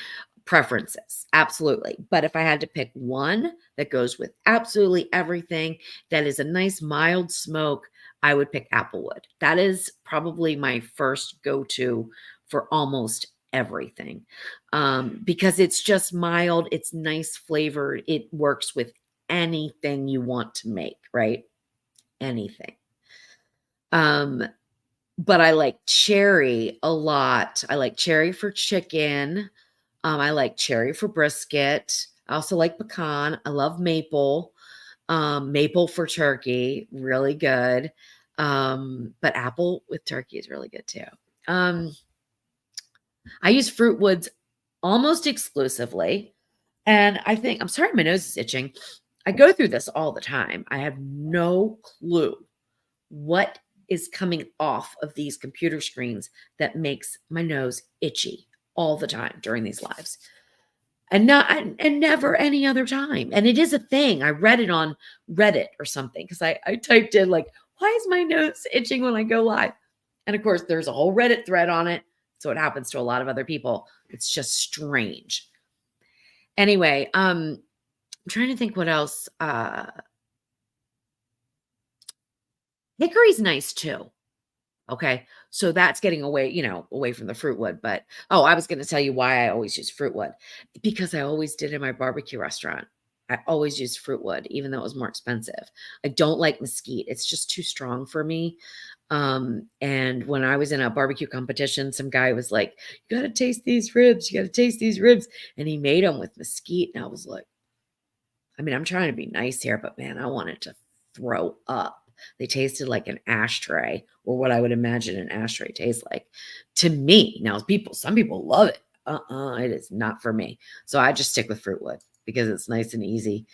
Preferences. Absolutely. But if I had to pick one that goes with absolutely everything, that is a nice mild smoke, I would pick applewood. That is probably my first go-to for almost everything because it's just mild. It's nice flavored. It works with anything you want to make, right? Anything. But I like cherry a lot. I like cherry for chicken. I like cherry for brisket. I also like pecan. I love maple. Maple for turkey, really good. But apple with turkey is really good too. I use fruit woods almost exclusively. And I think, I'm sorry, my nose is itching. I go through this all the time. I have no clue what is coming off of these computer screens that makes my nose itchy all the time during these lives. And never any other time. And it is a thing. I read it on Reddit or something because I typed in like, why is my nose itching when I go live? And of course, there's a whole Reddit thread on it. So it happens to a lot of other people. It's just strange. Anyway, I'm trying to think what else. Hickory's nice too. Okay. So that's getting away, away from the fruit wood. But I was going to tell you why I always use fruit wood, because I always did in my barbecue restaurant. I always used fruit wood, even though it was more expensive. I don't like mesquite. It's just too strong for me. And when I was in a barbecue competition, some guy was like, you got to taste these ribs. You got to taste these ribs. And he made them with mesquite. And I was like, I mean, I'm trying to be nice here, but man, I wanted to throw up. They tasted like an ashtray, or what I would imagine an ashtray tastes like to me. Now, some people love it. It is not for me. So I just stick with fruit wood because it's nice and easy,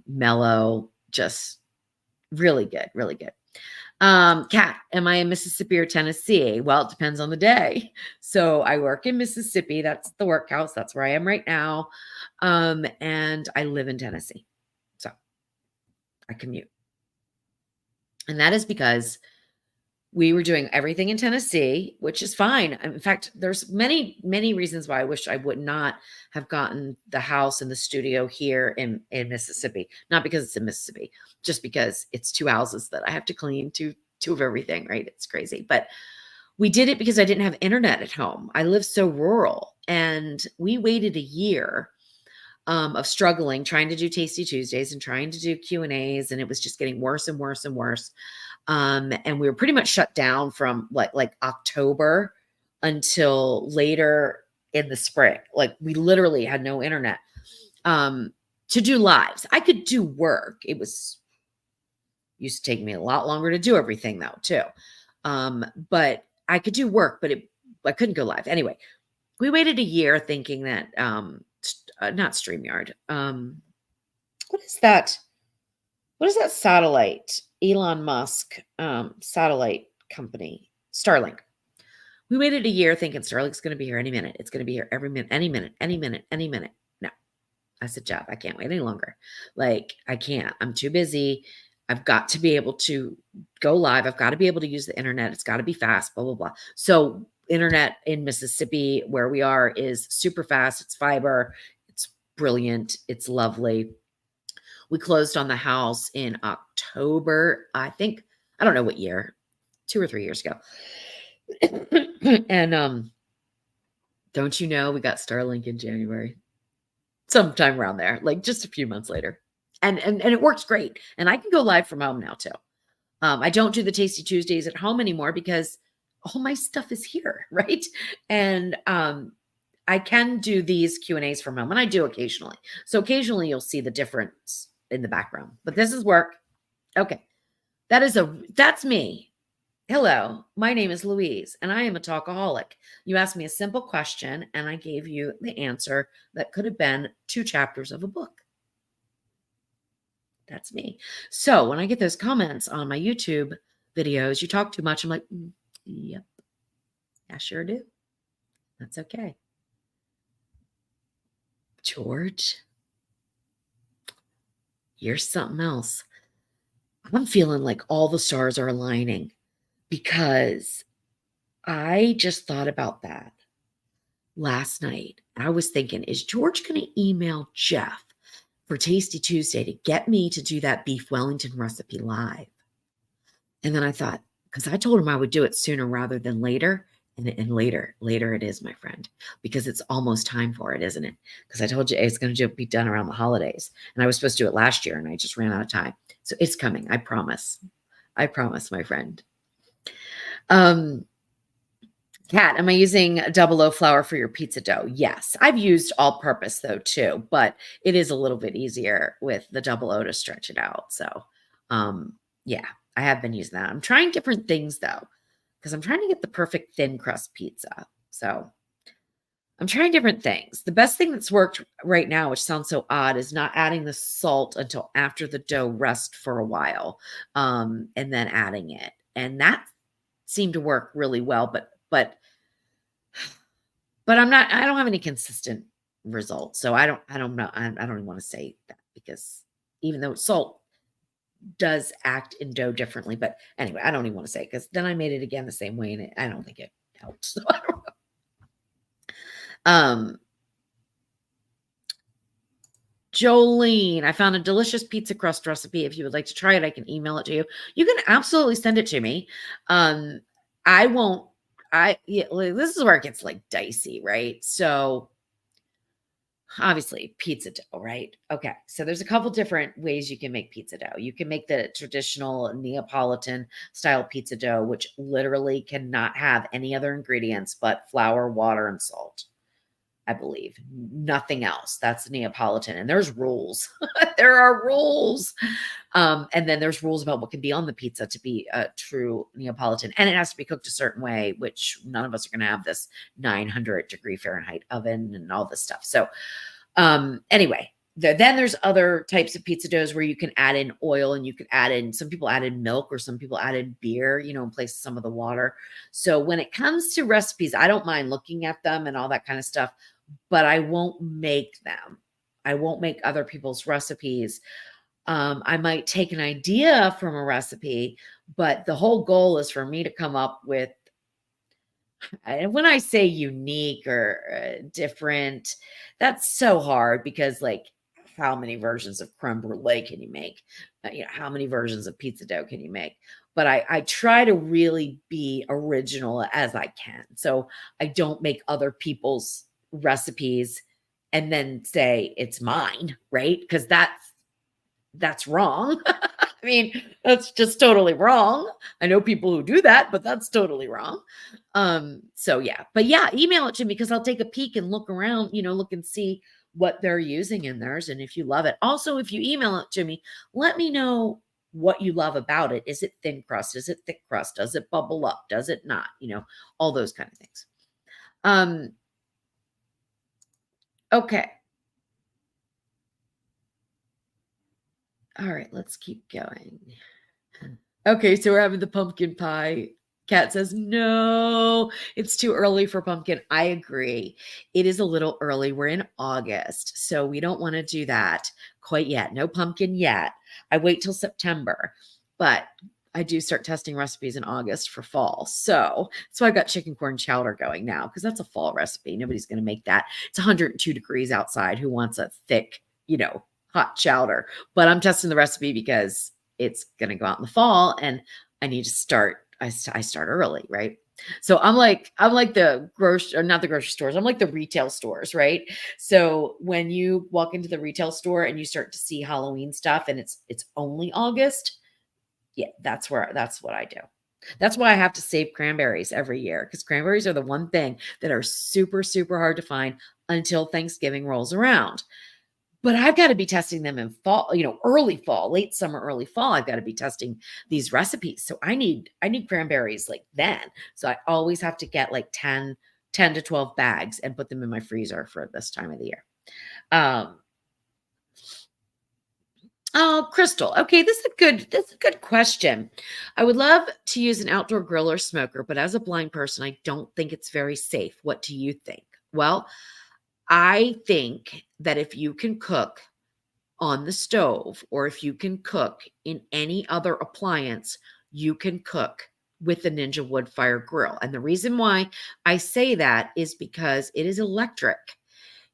mellow, just really good, really good. Kat, am I in Mississippi or Tennessee? Well, it depends on the day. So I work in Mississippi. That's the workhouse. That's where I am right now. And I live in Tennessee. So I commute. And that is because we were doing everything in Tennessee, which is fine. In fact, there's many, many reasons why I wish I would not have gotten the house and the studio here in Mississippi. Not because it's in Mississippi, just because it's 2 houses that I have to clean, two of everything, right? It's crazy. But we did it because I didn't have internet at home. I live so rural, and we waited a year of struggling, trying to do Tasty Tuesdays and trying to do Q&As. And it was just getting worse and worse and worse. And we were pretty much shut down from like October until later in the spring. Like we literally had no internet to do lives. I could do work. It used to take me a lot longer to do everything though, too. But I could do work, but I couldn't go live. Anyway, we waited a year thinking that, not StreamYard. What is that? What is that satellite? Elon Musk satellite company, Starlink. We waited a year thinking Starlink's going to be here any minute. It's going to be here every minute, any minute, any minute, any minute. No, I said, Jeff, I can't wait any longer. Like, I can't. I'm too busy. I've got to be able to go live. I've got to be able to use the internet. It's got to be fast, blah, blah, blah. So internet in Mississippi, where we are, is super fast. It's fiber. It's brilliant. It's lovely. We closed on the house in October, I think. I don't know what year, 2 or 3 years ago. And don't you know, we got Starlink in January, sometime around there, like just a few months later. And it works great. And I can go live from home now too. I don't do the Tasty Tuesdays at home anymore because all my stuff is here, right? And I can do these Q&As from home, and I do occasionally. So occasionally you'll see the difference in the background, but this is work. Okay. That's me. Hello, my name is Louise, and I am a talkaholic. You asked me a simple question, and I gave you the answer that could have been 2 chapters of a book. That's me. So when I get those comments on my YouTube videos, you talk too much, I'm like, yep, I sure do. That's okay. George, you're something else. I'm feeling like all the stars are aligning because I just thought about that last night. I was thinking, is George going to email Jeff for Tasty Tuesday to get me to do that beef Wellington recipe live? And then I thought, because I told him I would do it sooner rather than later. And later it is, my friend, because it's almost time for it, isn't it? Because I told you it's going to be done around the holidays. And I was supposed to do it last year, and I just ran out of time. So it's coming. I promise. I promise, my friend. Kat, am I using double O flour for your pizza dough? Yes. I've used all purpose though too, but it is a little bit easier with the double O to stretch it out. So, yeah, I have been using that. I'm trying different things though, because I'm trying to get the perfect thin crust pizza. So I'm trying different things. The best thing that's worked right now, which sounds so odd, is not adding the salt until after the dough rests for a while, and then adding it. And that seemed to work really well, but I don't have any consistent results. So I don't know. I don't even want to say that because even though salt does act in dough differently, but anyway, I don't even want to say it because then I made it again the same way and I don't think it helped. So I don't know. Jolene, I found a delicious pizza crust recipe. If you would like to try it, I can email it to you. You can absolutely send it to me. I won't, yeah, this is where it gets like dicey, right? So obviously pizza dough, right? Okay. So there's a couple different ways you can make pizza dough. You can make the traditional Neapolitan style pizza dough, which literally cannot have any other ingredients but flour, water, and salt. I believe nothing else. That's Neapolitan. And there's rules. There are rules. And then there's rules about what can be on the pizza to be a true Neapolitan. And it has to be cooked a certain way, which none of us are going to have this 900-degree Fahrenheit oven and all this stuff. So anyway, then there's other types of pizza doughs where you can add in oil and you can add in, some people add in milk or some people add in beer, in place of some of the water. So when it comes to recipes, I don't mind looking at them and all that kind of stuff, but I won't make them. I won't make other people's recipes. I might take an idea from a recipe, but the whole goal is for me to come up with, and when I say unique or different, that's so hard because like how many versions of creme brulee can you make? How many versions of pizza dough can you make? But I try to really be original as I can. So I don't make other people's recipes and then say it's mine, right? Because that's wrong. I mean, that's just totally wrong. I know people who do that, but that's totally wrong. So yeah, but yeah, email it to me because I'll take a peek and look around, look and see what they're using in theirs. And if you love it, also, if you email it to me, let me know what you love about it. Is it thin crust? Is it thick crust? Does it bubble up? Does it not? All those kind of things. Okay. All right, let's keep going. Okay, so we're having the pumpkin pie. Kat says, no, it's too early for pumpkin. I agree. It is a little early. We're in August, so we don't want to do that quite yet. No pumpkin yet. I wait till September, but I do start testing recipes in August for fall. So that's why I've got chicken corn chowder going now because that's a fall recipe. Nobody's going to make that. It's 102 degrees outside. Who wants a thick, hot chowder? But I'm testing the recipe because it's going to go out in the fall and I need to start. I start early, right? So I'm like the grocery, or not the grocery stores. I'm like the retail stores, right? So when you walk into the retail store and you start to see Halloween stuff and it's only August, yeah, that's what I do. That's why I have to save cranberries every year because cranberries are the one thing that are super, super hard to find until Thanksgiving rolls around. But I've got to be testing them in fall, early fall, late summer, early fall. I've got to be testing these recipes. So I need cranberries like then. So I always have to get like 10 to 12 bags and put them in my freezer for this time of the year. Oh, Crystal. Okay, this is a good question. I would love to use an outdoor grill or smoker, but as a blind person, I don't think it's very safe. What do you think? Well, I think that if you can cook on the stove or if you can cook in any other appliance, you can cook with the Ninja wood fire grill. And the reason why I say that is because it is electric.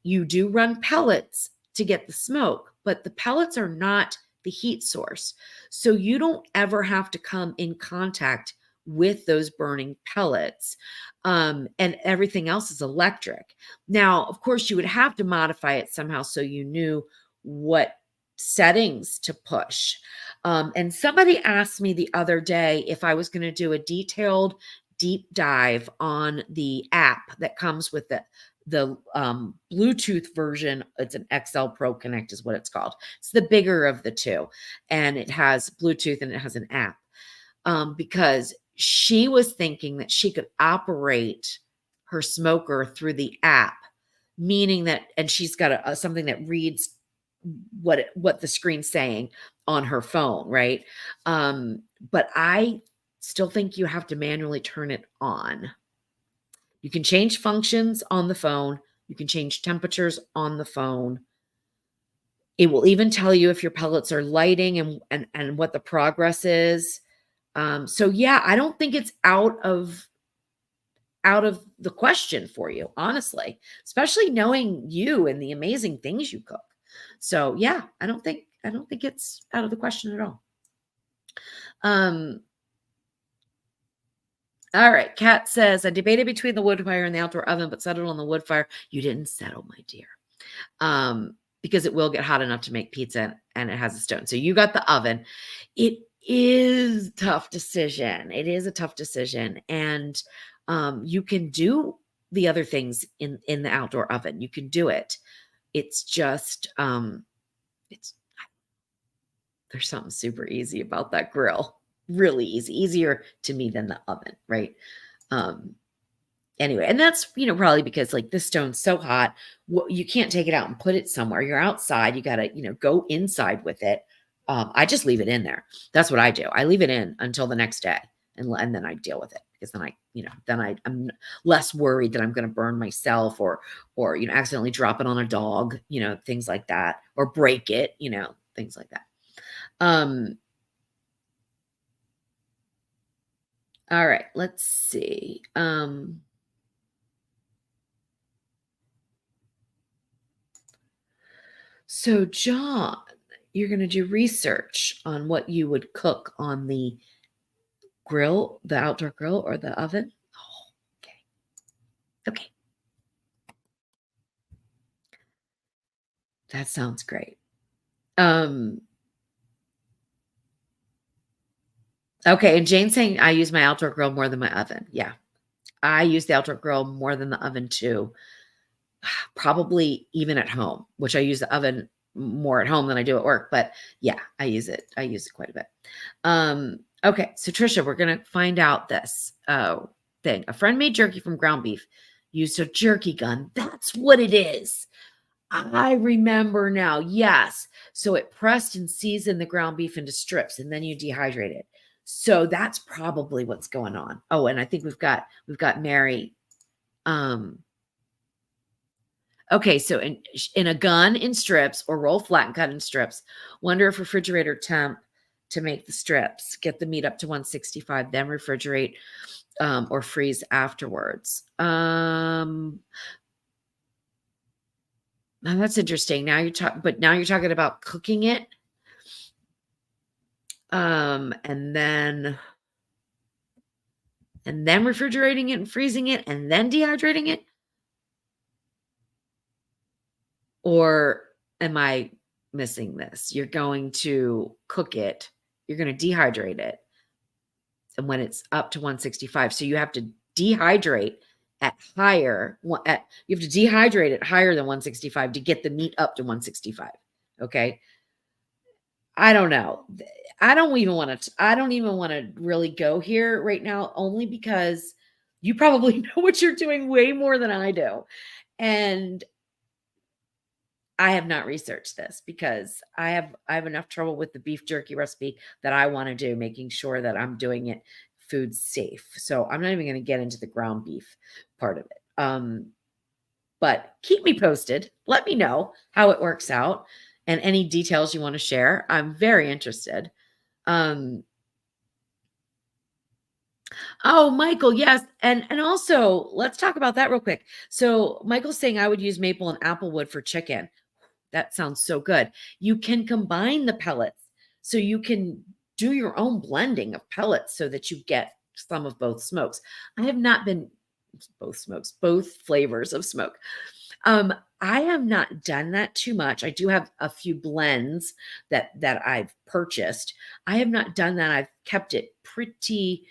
You do run pellets to get the smoke, but the pellets are not the heat source. So you don't ever have to come in contact with those burning pellets. And everything else is electric. Now, of course, you would have to modify it somehow so you knew what settings to push. And somebody asked me the other day if I was going to do a detailed deep dive on the app that comes with the Bluetooth version. It's an XL Pro Connect is what it's called. It's the bigger of the two. And it has Bluetooth and it has an app. because she was thinking that she could operate her smoker through the app, meaning that, and she's got something that reads what the screen's saying on her phone, right? But I still think you have to manually turn it on. You can change functions on the phone. You can change temperatures on the phone. It will even tell you if your pellets are lighting and what the progress is. So yeah, I don't think it's out of the question for you, honestly, especially knowing you and the amazing things you cook. So yeah, I don't think it's out of the question at all. All right. Kat says, I debated between the wood fire and the outdoor oven, but settled on the wood fire. You didn't settle, my dear. Because it will get hot enough to make pizza and it has a stone. So you got the oven. It is a tough decision. It is a tough decision. And you can do the other things in the outdoor oven. You can do it. It's just there's something super easy about that grill. Really easy, easier to me than the oven, right? Anyway, and that's, probably because like this stone's so hot, you can't take it out and put it somewhere. You're outside, you got to, go inside with it. I just leave it in there. That's what I do. I leave it in until the next day and then I deal with it, because then I'm less worried that I'm going to burn myself or accidentally drop it on a dog, things like that, or break it, things like that. All right, let's see. So John, you're going to do research on what you would cook on the grill, the outdoor grill or the oven. Oh, okay. Okay. That sounds great. Okay. And Jane's saying I use my outdoor grill more than my oven. Yeah. I use the outdoor grill more than the oven too. Probably even at home, which I use the oven more at home than I do at work. But yeah, I use it. I use it quite a bit. Okay. So Trisha, we're going to find out this thing. A friend made jerky from ground beef, used a jerky gun. That's what it is. I remember now. Yes. So it pressed and seasoned the ground beef into strips, and then you dehydrate it. So that's probably what's going on. Oh, and I think we've got Mary. Okay, so in a gun in strips, or roll flat and cut in strips. Wonder if refrigerator temp to make the strips. Get the meat up to 165, then refrigerate or freeze afterwards. Now that's interesting. Now you're talking about cooking it, and then refrigerating it and freezing it and then dehydrating it. Or am I missing this? You're going to cook it, you're going to dehydrate it, and when it's up to 165, so you have to dehydrate at higher. You have to dehydrate it higher than 165 to get the meat up to 165. Okay, I don't know. I don't even want to really go here right now, only because you probably know what you're doing way more than I do, and I have not researched this because I have enough trouble with the beef jerky recipe that I want to do, making sure that I'm doing it food safe. So I'm not even going to get into the ground beef part of it. But keep me posted. Let me know how it works out and any details you want to share. I'm very interested. Oh, Michael, yes. And also, let's talk about that real quick. So Michael's saying I would use maple and apple wood for chicken. That sounds so good. You can combine the pellets. So you can do your own blending of pellets so that you get some of both smokes. I have not been both flavors of smoke. I have not done that too much. I do have a few blends that I've purchased. I have not done that. I've kept it pretty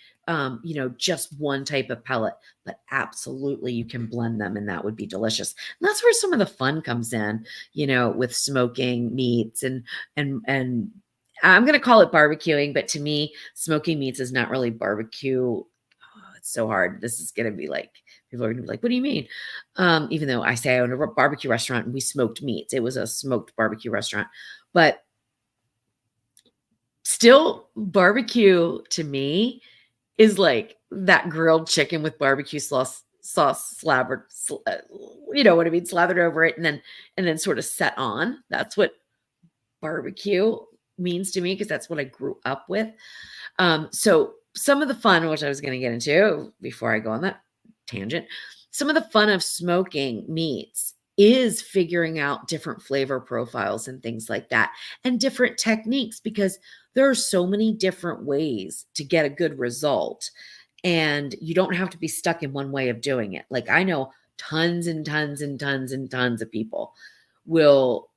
just one type of pellet, but absolutely you can blend them and that would be delicious. And that's where some of the fun comes in, with smoking meats and I'm going to call it barbecuing, but to me, smoking meats is not really barbecue. Oh, it's so hard. This is going to be like, people are going to be like, what do you mean? Even though I say I own a barbecue restaurant and we smoked meats, it was a smoked barbecue restaurant, but still barbecue to me is like that grilled chicken with barbecue sauce slathered, you know what I mean, slathered over it and then sort of set on. That's what barbecue means to me because that's what I grew up with. So some of the fun, which I was going to get into before I go on that tangent, some of the fun of smoking meats is figuring out different flavor profiles and things like that and different techniques because there are so many different ways to get a good result and you don't have to be stuck in one way of doing it. Like I know tons and tons and tons and tons of people will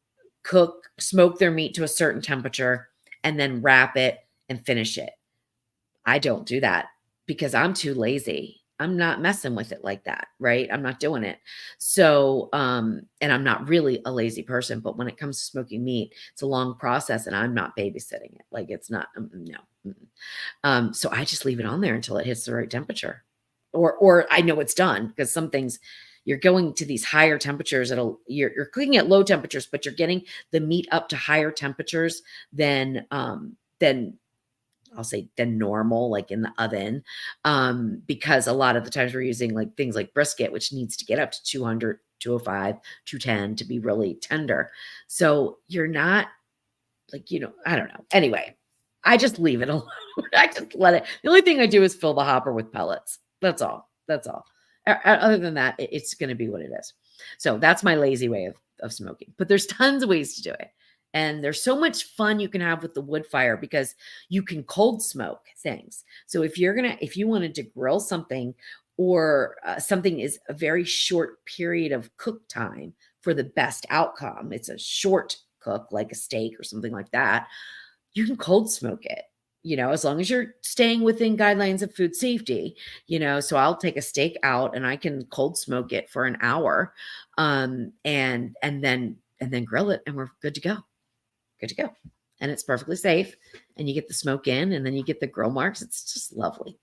smoke their meat to a certain temperature and then wrap it and finish it. I don't do that because I'm too lazy. I'm not messing with it like that, right? I'm not doing it. So, and I'm not really a lazy person, but when it comes to smoking meat, it's a long process and I'm not babysitting it. Like it's not, no. So I just leave it on there until it hits the right temperature or I know it's done because some things you're going to these higher temperatures. You're cooking at low temperatures, but you're getting the meat up to higher temperatures than I'll say than normal, like in the oven, because a lot of the times we're using like things like brisket, which needs to get up to 200, 205, 210 to be really tender. So you're not like, I don't know. Anyway, I just leave it alone. I just let it. The only thing I do is fill the hopper with pellets. That's all. Other than that, it's going to be what it is. So that's my lazy way of smoking. But there's tons of ways to do it. And there's so much fun you can have with the wood fire because you can cold smoke things. So if you wanted to grill something or something is a very short period of cook time for the best outcome, it's a short cook like a steak or something like that, you can cold smoke it. As long as you're staying within guidelines of food safety, so I'll take a steak out and I can cold smoke it for an hour, and then grill it and we're good to go. And it's perfectly safe and you get the smoke in and then you get the grill marks. It's just lovely.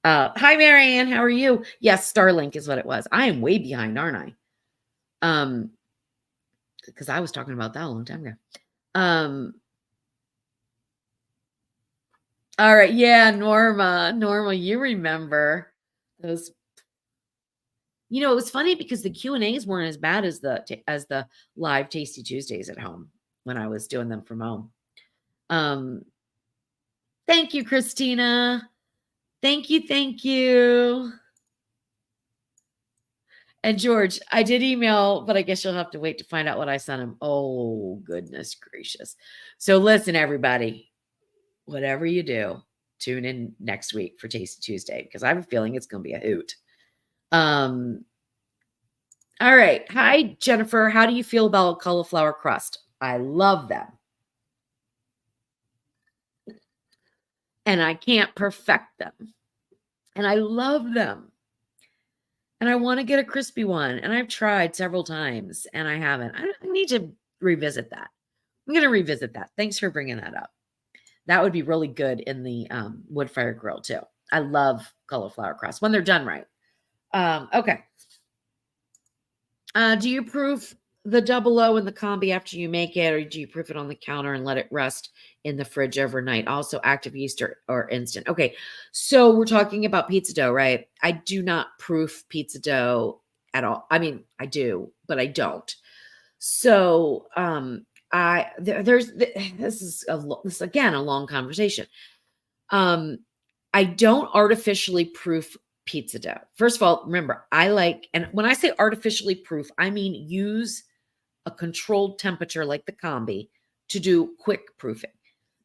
Hi, Marianne. How are you? Yes. Starlink is what it was. I am way behind, aren't I? Because I was talking about that a long time ago. All right. Yeah. Norma, you remember those, it was funny because the Q&As weren't as bad as the live Tasty Tuesdays at home when I was doing them from home. Thank you, Christina. Thank you. And George, I did email, but I guess you'll have to wait to find out what I sent him. Oh, goodness gracious. So listen, everybody, whatever you do, tune in next week for Tasty Tuesday because I have a feeling it's going to be a hoot. All right. Hi, Jennifer. How do you feel about cauliflower crust? I love them. And I can't perfect them. And I love them. And I want to get a crispy one. And I've tried several times and I haven't. I need to revisit that. I'm going to revisit that. Thanks for bringing that up. That would be really good in the wood fire grill too. I love cauliflower crust when they're done right. Okay. Do you proof the double O in the combi after you make it, or do you proof it on the counter and let it rest in the fridge overnight? Also active yeast or instant. Okay. So we're talking about pizza dough, right? I do not proof pizza dough at all. I mean, I do, but I don't. So, this is again, a long conversation. I don't artificially proof pizza dough. First of all, remember, and when I say artificially proof, I mean use a controlled temperature like the combi to do quick proofing.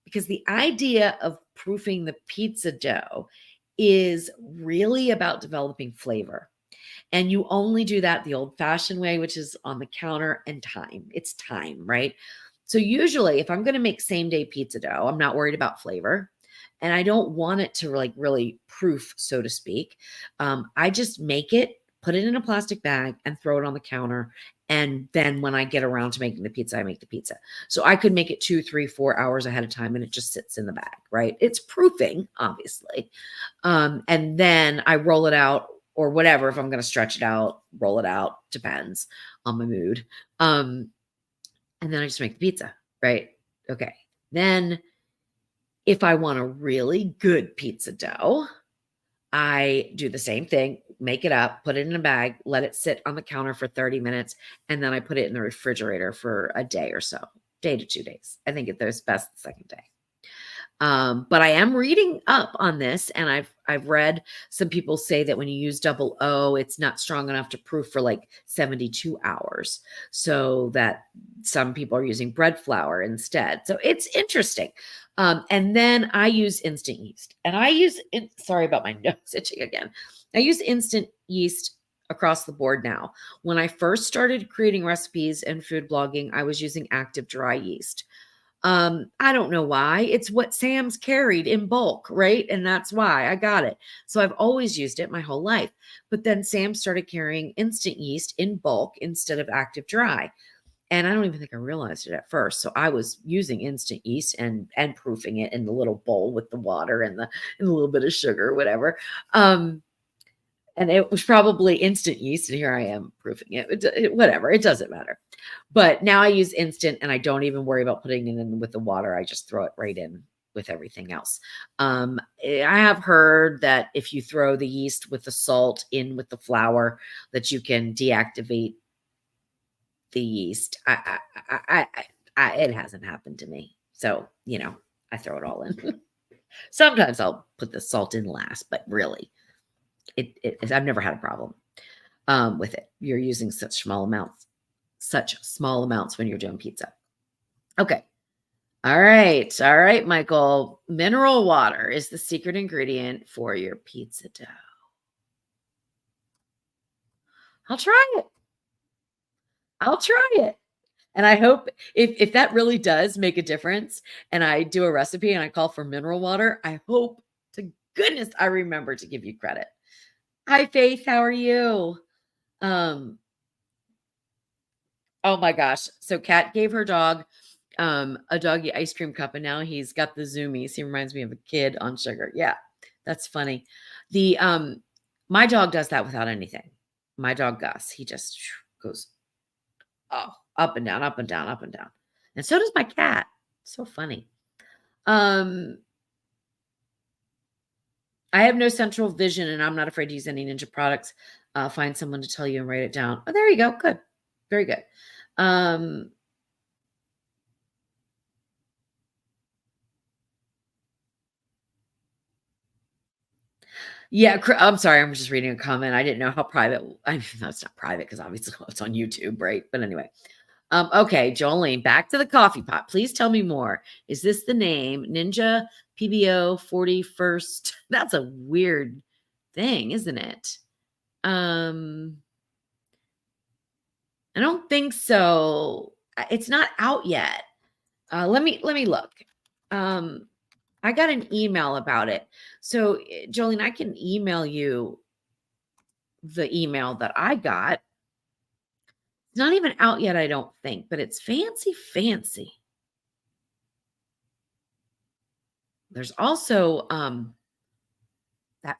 Because the idea of proofing the pizza dough is really about developing flavor. And you only do that the old-fashioned way, which is on the counter and time. It's time, right? So usually if I'm going to make same-day pizza dough, I'm not worried about flavor. And I don't want it to really proof, so to speak. I just make it put it in a plastic bag, and throw it on the counter. And then when I get around to making the pizza, I make the pizza. So I could make it 2, 3, 4 hours ahead of time, and it just sits in the bag, right? It's proofing, obviously. And then I roll it out or whatever. If I'm going to stretch it out, roll it out, depends on my mood. And then I just make the pizza, right? Okay. Then if I want a really good pizza dough, I do the same thing, make it up, put it in a bag, let it sit on the counter for 30 minutes, and then I put it in the refrigerator for a day or so, day to 2 days. I think it's best the second day. But I am reading up on this, and I've read some people say that when you use double O, it's not strong enough to proof for like 72 hours. So that some people are using bread flour instead. So it's interesting. And then I use instant yeast, and sorry about my nose itching again. I use instant yeast across the board now. When I first started creating recipes and food blogging, I was using active dry yeast. I don't know why. It's what Sam's carried in bulk, right? And that's why I got it. So I've always used it my whole life. But then Sam started carrying instant yeast in bulk instead of active dry. And I don't even think I realized it at first. So I was using instant yeast and proofing it in the little bowl with the water and a little bit of sugar, whatever. And it was probably instant yeast, and here I am proofing it. Whatever, it doesn't matter. But now I use instant, and I don't even worry about putting it in with the water. I just throw it right in with everything else. I have heard that if you throw the yeast with the salt in with the flour, that you can deactivate the yeast. It hasn't happened to me. So, I throw it all in. Sometimes I'll put the salt in last, but really, I've never had a problem with it. You're using such small amounts when you're doing pizza. Okay. All right, Michael. Mineral water is the secret ingredient for your pizza dough. I'll try it. And I hope if that really does make a difference, and I do a recipe and I call for mineral water, I hope to goodness I remember to give you credit. Hi, Faith. How are you? Oh my gosh. So Kat gave her dog a doggy ice cream cup, and now he's got the zoomies. He reminds me of a kid on sugar. Yeah, that's funny. The my dog does that without anything. My dog Gus, he just goes up and down, up and down, up and down. And so does my cat. So funny. I have no central vision, and I'm not afraid to use any Ninja products. Find someone to tell you and write it down. Oh, there you go. Good. Very good. Yeah, I'm sorry. I'm just reading a comment. I didn't know how private. I mean, no, it's not private because obviously it's on YouTube, right? But anyway. Okay, Jolene, back to the coffee pot. Please tell me more. Is this the name? Ninja PBO 41st? That's a weird thing, isn't it? I don't think so. It's not out yet. Let me look. I got an email about it. So, Jolene, I can email you the email that I got. It's not even out yet, I don't think, but it's fancy. There's also that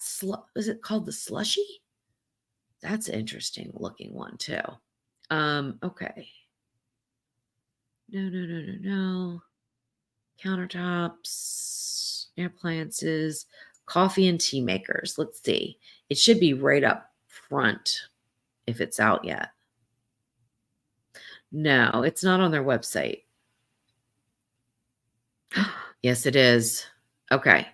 is it called the slushy? That's an interesting looking one too. Okay. No. Countertops, air appliances, coffee and tea makers. Let's see. It should be right up front if it's out yet. No, it's not on their website. Yes, it is. Okay.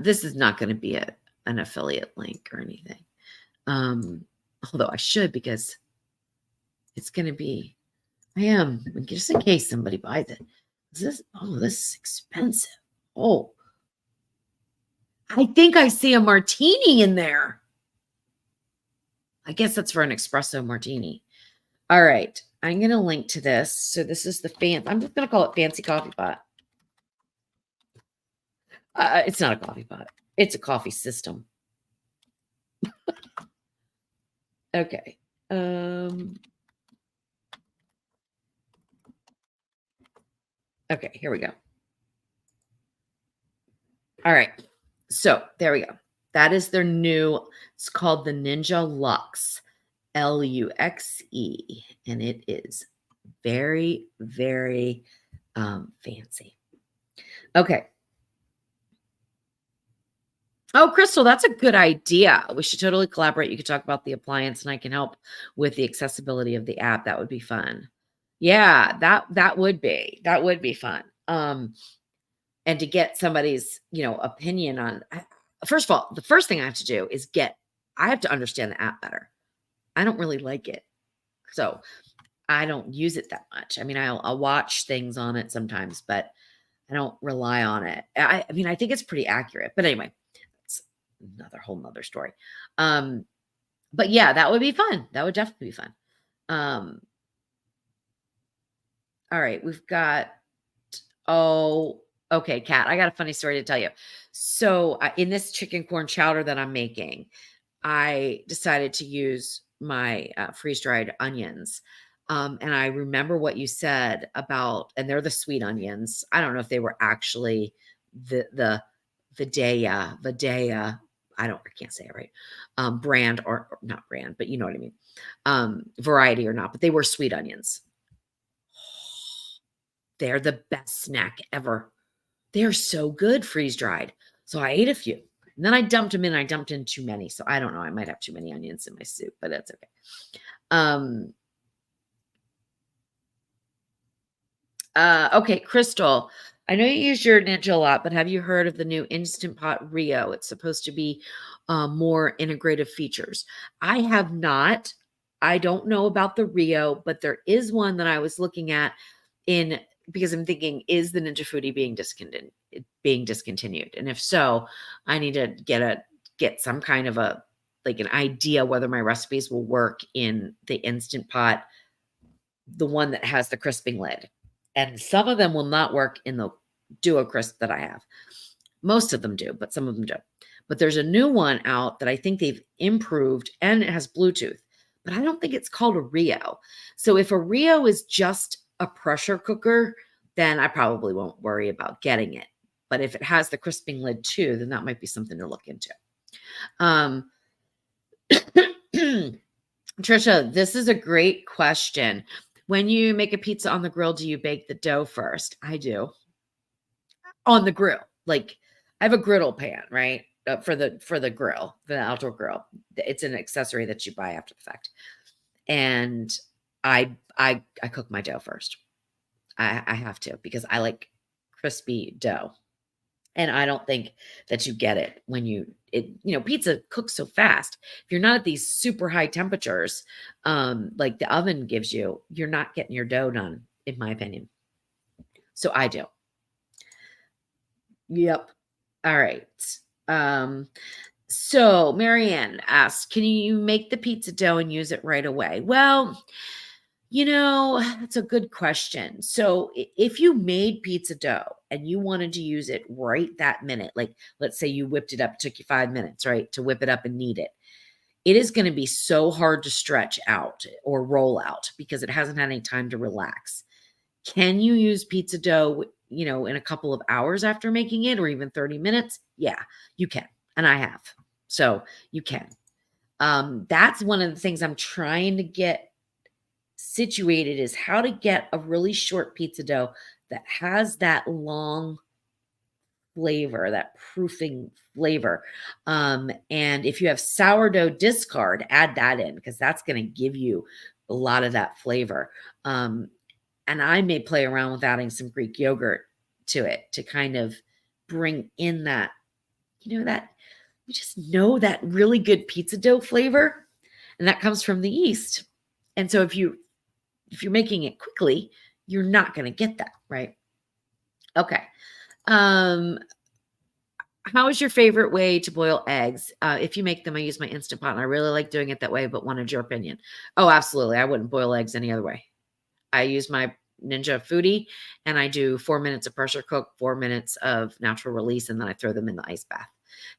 This is not going to be an affiliate link or anything. Although I should, because it's going to be, I am, just in case somebody buys it. This is expensive. Oh, I think I see a martini in there. I guess that's for an espresso martini. All right. I'm going to link to this. So this is I'm just going to call it fancy coffee pot. It's not a coffee pot. It's a coffee system. Okay. Okay, here we go. All right. So there we go. That is their new, it's called the Ninja Luxe, Luxe. And it is very, very fancy. Okay. Oh, Crystal, that's a good idea. We should totally collaborate. You could talk about the appliance and I can help with the accessibility of the app. That would be fun. Yeah, that would be. That would be fun. And to get somebody's, opinion on first of all, the first thing I have to do is I have to understand the app better. I don't really like it. So, I don't use it that much. I mean, I'll watch things on it sometimes, but I don't rely on it. I mean, I think it's pretty accurate. But anyway, it's another whole nother story. But yeah, that would be fun. That would definitely be fun. All right, we've got okay, Kat, I got a funny story to tell you. So, in this chicken corn chowder that I'm making, I decided to use my freeze-dried onions. And I remember what you said about, and they're the sweet onions. I don't know if they were actually the Videa, I can't say it right. Brand or not brand, but you know what I mean. Variety or not, but they were sweet onions. They're the best snack ever. They're so good freeze-dried. So I ate a few. And then I dumped them in. I dumped in too many. So I don't know. I might have too many onions in my soup, but that's okay. Okay, Crystal, I know you use your Ninja a lot, but have you heard of the new Instant Pot Rio? It's supposed to be more integrative features. I have not. I don't know about the Rio, but there is one that I was looking at because I'm thinking, is the Ninja Foodie being discontinued? And if so, I need to get some kind of an idea whether my recipes will work in the Instant Pot, the one that has the crisping lid. And some of them will not work in the Duo Crisp that I have. Most of them do, but some of them don't. But there's a new one out that I think they've improved, and it has Bluetooth, but I don't think it's called a Rio. So if a Rio is just a pressure cooker, then I probably won't worry about getting it. But if it has the crisping lid too, then that might be something to look into. Trisha, this is a great question. When you make a pizza on the grill, do you bake the dough first? I do. On the grill. Like, I have a griddle pan, right? For the grill, the outdoor grill. It's an accessory that you buy after the fact. And I cook my dough first. I have to, because I like crispy dough. And I don't think that you get it when pizza cooks so fast. If you're not at these super high temperatures, like the oven gives you, you're not getting your dough done, in my opinion. So I do. Yep. All right. So Marianne asks, can you make the pizza dough and use it right away? Well, that's a good question. So if you made pizza dough and you wanted to use it right that minute, like let's say you whipped it up, it took you 5 minutes, right, to whip it up and knead it, it is going to be so hard to stretch out or roll out because it hasn't had any time to relax. Can you use pizza dough, in a couple of hours after making it, or even 30 minutes? Yeah, you can. And I have. So you can. That's one of the things I'm trying to get situated, is how to get a really short pizza dough that has that long flavor, that proofing flavor. And if you have sourdough discard, add that in, because that's going to give you a lot of that flavor. And I may play around with adding some Greek yogurt to it to kind of bring in that, that you just know that really good pizza dough flavor, and that comes from the yeast. And so if you're making it quickly, you're not going to get that, right? Okay. How is your favorite way to boil eggs? If you make them, I use my Instant Pot, and I really like doing it that way, but wanted your opinion. Oh, absolutely. I wouldn't boil eggs any other way. I use my Ninja Foodie, and I do 4 minutes of pressure cook, 4 minutes of natural release, and then I throw them in the ice bath.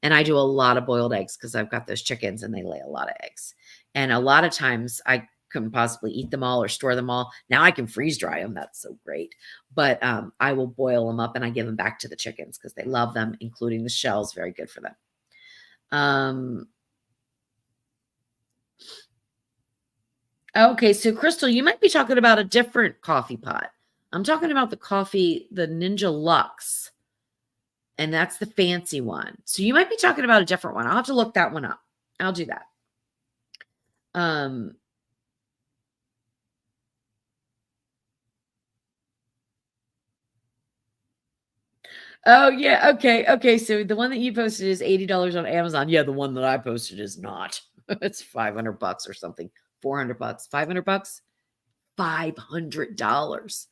And I do a lot of boiled eggs because I've got those chickens and they lay a lot of eggs. And a lot of times I couldn't possibly eat them all or store them all. Now I can freeze dry them. That's so great. But I will boil them up and I give them back to the chickens because they love them, including the shells. Very good for them. Okay, so Crystal, you might be talking about a different coffee pot. I'm talking about the Ninja Luxe. And that's the fancy one. So you might be talking about a different one. I'll have to look that one up. I'll do that. Oh yeah, okay, okay. So the one that you posted is $80 on Amazon. Yeah, the one that I posted is not. It's $500 or something. $400, $500, $500.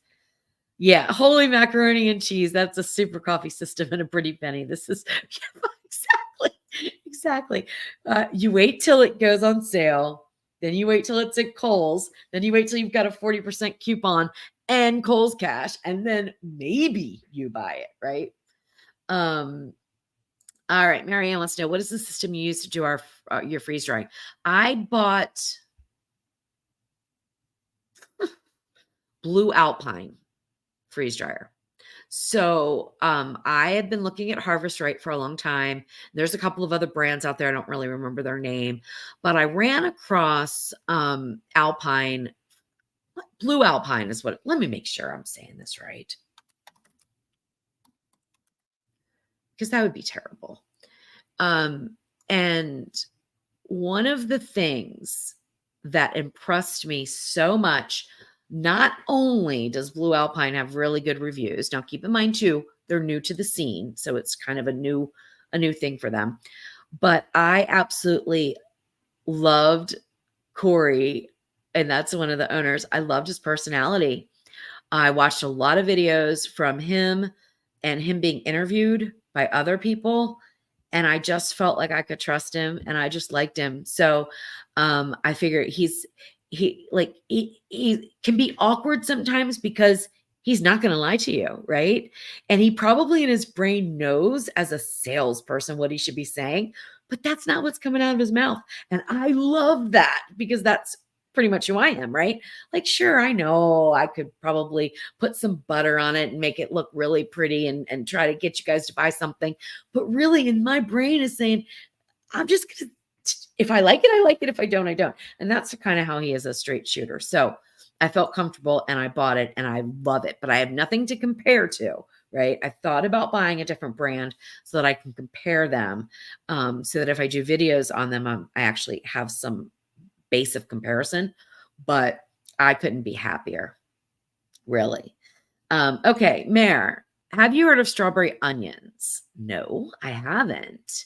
Yeah, holy macaroni and cheese. That's a super coffee system and a pretty penny. This is exactly. You wait till it goes on sale. Then you wait till it's at Kohl's. Then you wait till you've got a 40% coupon and Kohl's cash. And then maybe you buy it, right? All right. Marianne wants to know, what is the system you use to do your freeze drying? I bought Blue Alpine freeze dryer. So I had been looking at Harvest Right for a long time. There's a couple of other brands out there. I don't really remember their name, but I ran across Alpine. Blue Alpine is what, let me make sure I'm saying this right, because that would be terrible. And one of the things that impressed me so much, not only does Blue Alpine have really good reviews, now keep in mind too, they're new to the scene, so it's kind of a new thing for them, but I absolutely loved Corey, and that's one of the owners. I loved his personality. I watched a lot of videos from him and him being interviewed by other people, and I just felt like I could trust him and I just liked him. So I figure he can be awkward sometimes because he's not going to lie to you, right? And he probably in his brain knows as a salesperson what he should be saying, but that's not what's coming out of his mouth. And I love that because that's pretty much who I am, right? Like, sure, I know I could probably put some butter on it and make it look really pretty and try to get you guys to buy something. But really in my brain is saying, I'm just going to, if I like it, I like it. If I don't, I don't. And that's kind of how he is, a straight shooter. So I felt comfortable and I bought it and I love it, but I have nothing to compare to, right? I thought about buying a different brand so that I can compare them, so that if I do videos on them, I actually have some base of comparison, but I couldn't be happier, really. Okay, Mare, have you heard of strawberry onions? No, I haven't,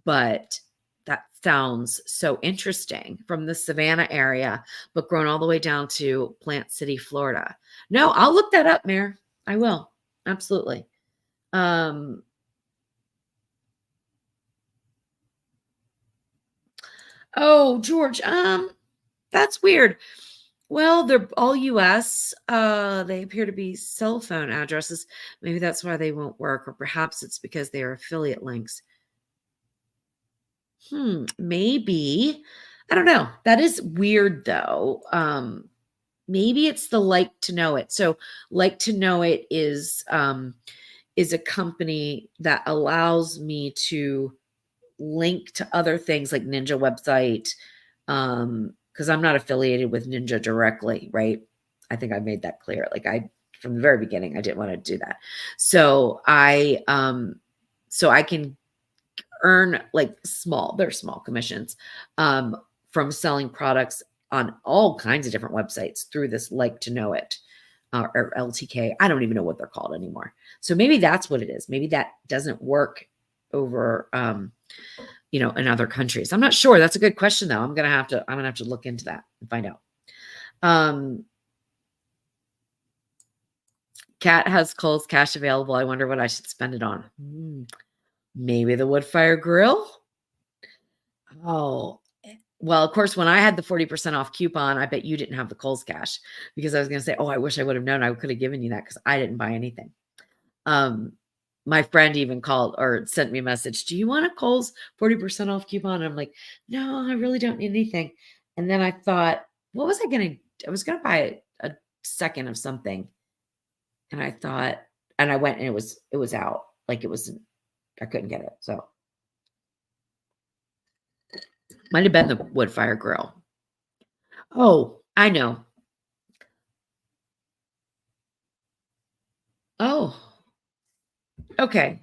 but that sounds so interesting, from the Savannah area, but grown all the way down to Plant City, Florida. No, I'll look that up, Mare. I will. Absolutely. Oh, George, that's weird. Well, they're all US. They appear to be cell phone addresses. Maybe that's why they won't work, or perhaps it's because they are affiliate links. Maybe. I don't know. That is weird though. Maybe it's the Like to Know It. So Like to Know It is a company that allows me to link to other things like Ninja website, because I'm not affiliated with Ninja directly, right? I think I made that clear. Like, from the very beginning, I didn't want to do that. So I can earn like small commissions from selling products on all kinds of different websites through this Like to Know It, or LTK. I don't even know what they're called anymore. So maybe that's what it is. Maybe that doesn't work over in other countries. I'm not sure. That's a good question though. I'm gonna have to look into that and find out. Cat has Kohl's cash available. I wonder what I should spend it on. Maybe the wood fire grill. Oh, well, of course, when I had the 40% off coupon, I bet you didn't have the Kohl's cash, because I was going to say, oh, I wish I would have known. I could have given you that because I didn't buy anything. My friend even called or sent me a message. Do you want a Kohl's 40% off coupon? And I'm like, no, I really don't need anything. And then I thought, what was I going to, I was going to buy a second of something. And I thought, and I went and it was out. Like it was, I couldn't get it. So might have been the wood fire grill. Oh, I know. Oh, okay.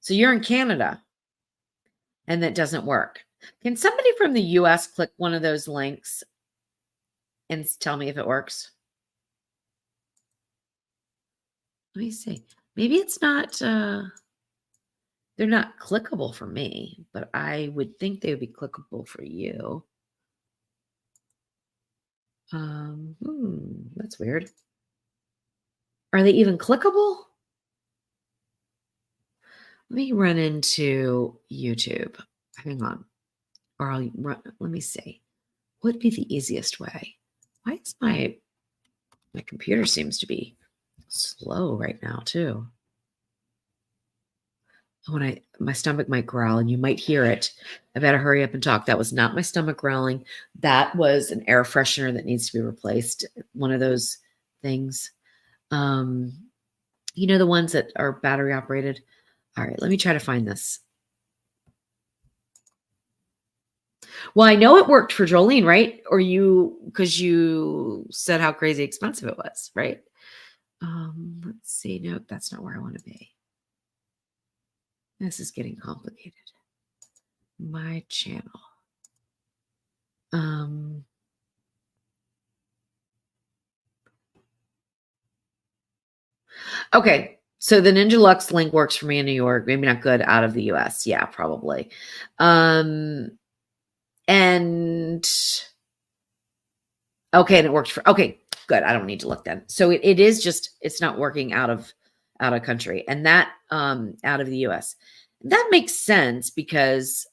So you're in Canada and that doesn't work. Can somebody from the US click one of those links and tell me if it works? Let me see. Maybe it's not, they're not clickable for me, but I would think they would be clickable for you. That's weird. Are they even clickable? Let me run into YouTube. Hang on. Or I'll run, let me see. What would be the easiest way? Why is my computer seems to be slow right now too. When my stomach might growl and you might hear it. I better hurry up and talk. That was not my stomach growling. That was an air freshener that needs to be replaced. One of those things. You know, the ones that are battery operated. All right, let me try to find this. Well, I know it worked for Jolene, right? Or because you said how crazy expensive it was, right? Let's see. Nope, that's not where I want to be. This is getting complicated. My channel. Okay. So the Ninja Luxe link works for me in New York. Maybe not good out of the US. Yeah, probably. And okay, and it worked for okay, good. I don't need to look then. So it is just it's not working out of country and that out of the US. That makes sense because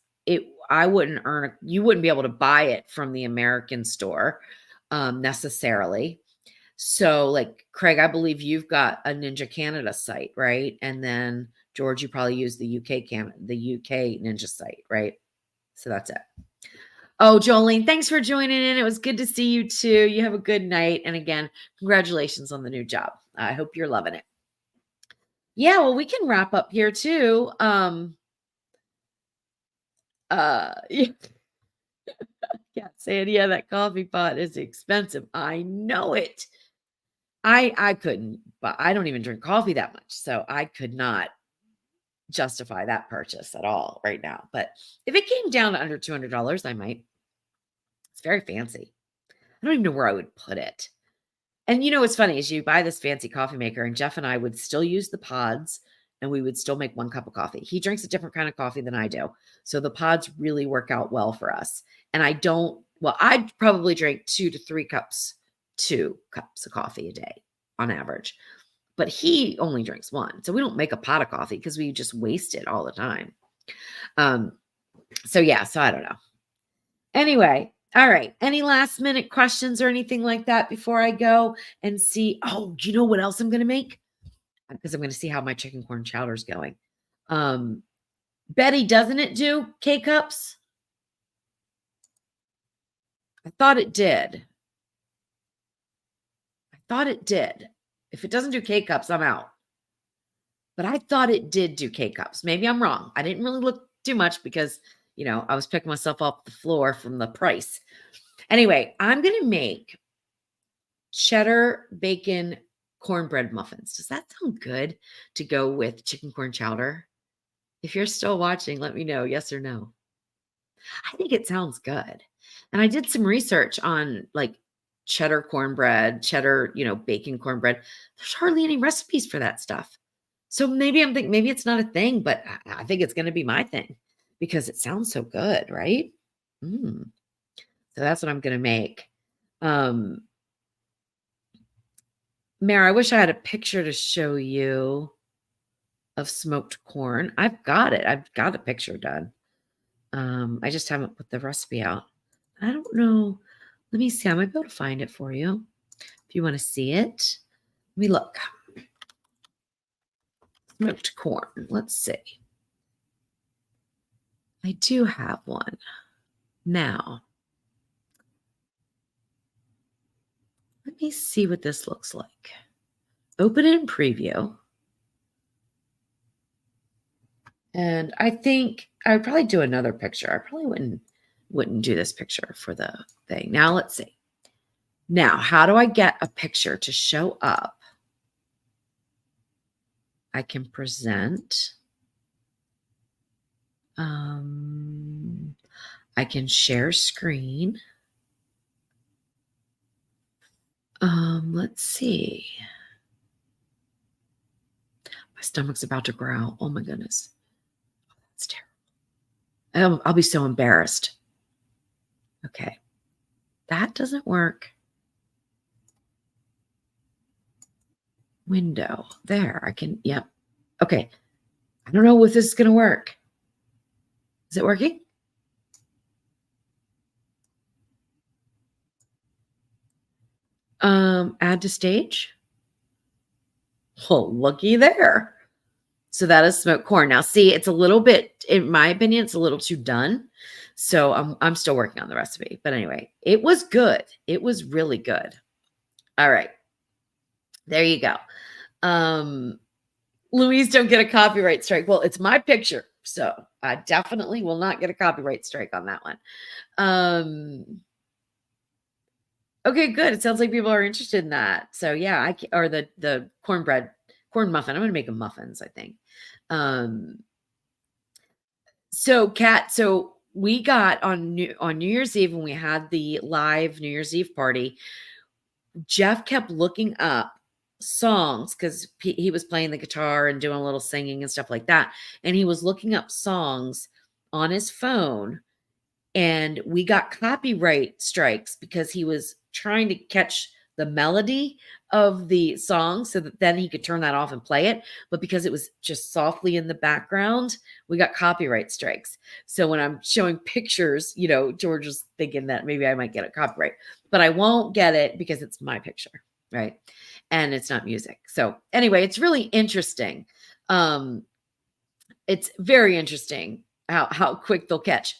I wouldn't you wouldn't be able to buy it from the American store necessarily. So like Craig, I believe you've got a Ninja Canada site, right? And then George, you probably use the UK Ninja site, right? So that's it. Oh, Jolene, thanks for joining in. It was good to see you too. You have a good night. And again, congratulations on the new job. I hope you're loving it. Yeah, well, we can wrap up here too. Yeah, saying, yeah, that coffee pot is expensive. I know it. I couldn't, but I don't even drink coffee that much. So I could not justify that purchase at all right now. But if it came down to under $200, I might. It's very fancy. I don't even know where I would put it. And you know what's funny is you buy this fancy coffee maker, and Jeff and I would still use the pods, and we would still make 1 cup of coffee. He drinks a different kind of coffee than I do. So the pods really work out well for us. And I'd probably drink 2 to 3 cups, 2 cups of coffee a day on average. But he only drinks 1. So we don't make a pot of coffee because we just waste it all the time. So yeah, so I don't know. Anyway, all right. Any last minute questions or anything like that before I go and see? Oh, do you know what else I'm going to make? Because I'm going to see how my chicken corn chowder is going. Betty, doesn't it do K-cups? I thought it did. If it doesn't do K-cups, I'm out. But I thought it did do K-cups. Maybe I'm wrong. I didn't really look too much because, you know, I was picking myself off the floor from the price. Anyway, I'm going to make cheddar bacon cornbread muffins. Does that sound good to go with chicken corn chowder? If you're still watching, let me know, yes or no. I think it sounds good. And I did some research on like cheddar cornbread, cheddar, bacon cornbread. There's hardly any recipes for that stuff. So maybe I'm thinking maybe it's not a thing, but I think it's going to be my thing because it sounds so good, right? So that's what I'm going to make. Mare, I wish I had a picture to show you of smoked corn. I've got it. I've got a picture done. I just haven't put the recipe out. I don't know. Let me see. I might be able to find it for you if you want to see it. Let me look. Smoked corn. Let's see. I do have one. Now, let me see what this looks like. Open it in preview. And I think I would probably do another picture. I probably wouldn't do this picture for the thing. Now let's see. Now, how do I get a picture to show up? I can present. I can share screen. Let's see. My stomach's about to growl. Oh my goodness. That's terrible. I'll be so embarrassed. Okay. That doesn't work. Window. There. I can, yep. Okay. I don't know if this is going to work. Is it working? Add to stage. Well, looky there. So that is smoked corn. Now, see, it's a little bit, in my opinion, it's a little too done. So I'm still working on the recipe. But anyway, it was good. It was really good. All right. There you go. Louise, don't get a copyright strike. Well, it's my picture. So I definitely will not get a copyright strike on that one. Okay, good. It sounds like people are interested in that. So yeah, or the corn muffin. I'm going to make them muffins, I think. So Kat, so we got on New Year's Eve when we had the live New Year's Eve party, Jeff kept looking up songs because he was playing the guitar and doing a little singing and stuff like that. And he was looking up songs on his phone, and we got copyright strikes because he was trying to catch the melody of the song so that then he could turn that off and play it. But because it was just softly in the background, we got copyright strikes. So when I'm showing pictures, George is thinking that maybe I might get a copyright, but I won't get it because it's my picture, right? And it's not music. So anyway, it's really interesting. It's very interesting how quick they'll catch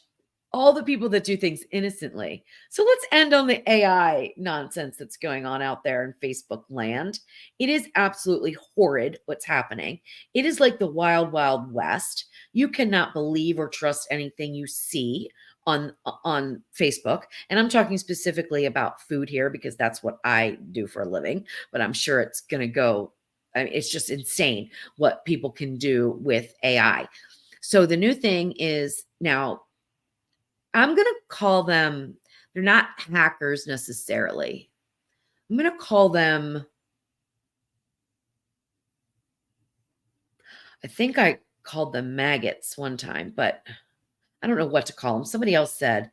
all the people that do things innocently. So let's end on the AI nonsense that's going on out there in Facebook land. It is absolutely horrid what's happening. It is like the wild, wild west. You cannot believe or trust anything you see on Facebook. And I'm talking specifically about food here because that's what I do for a living, but I'm sure it's going to go. I mean, it's just insane what people can do with AI. So the new thing is now, I'm going to call them, they're not hackers necessarily. I'm going to call them, I think I called them maggots one time, but I don't know what to call them. Somebody else said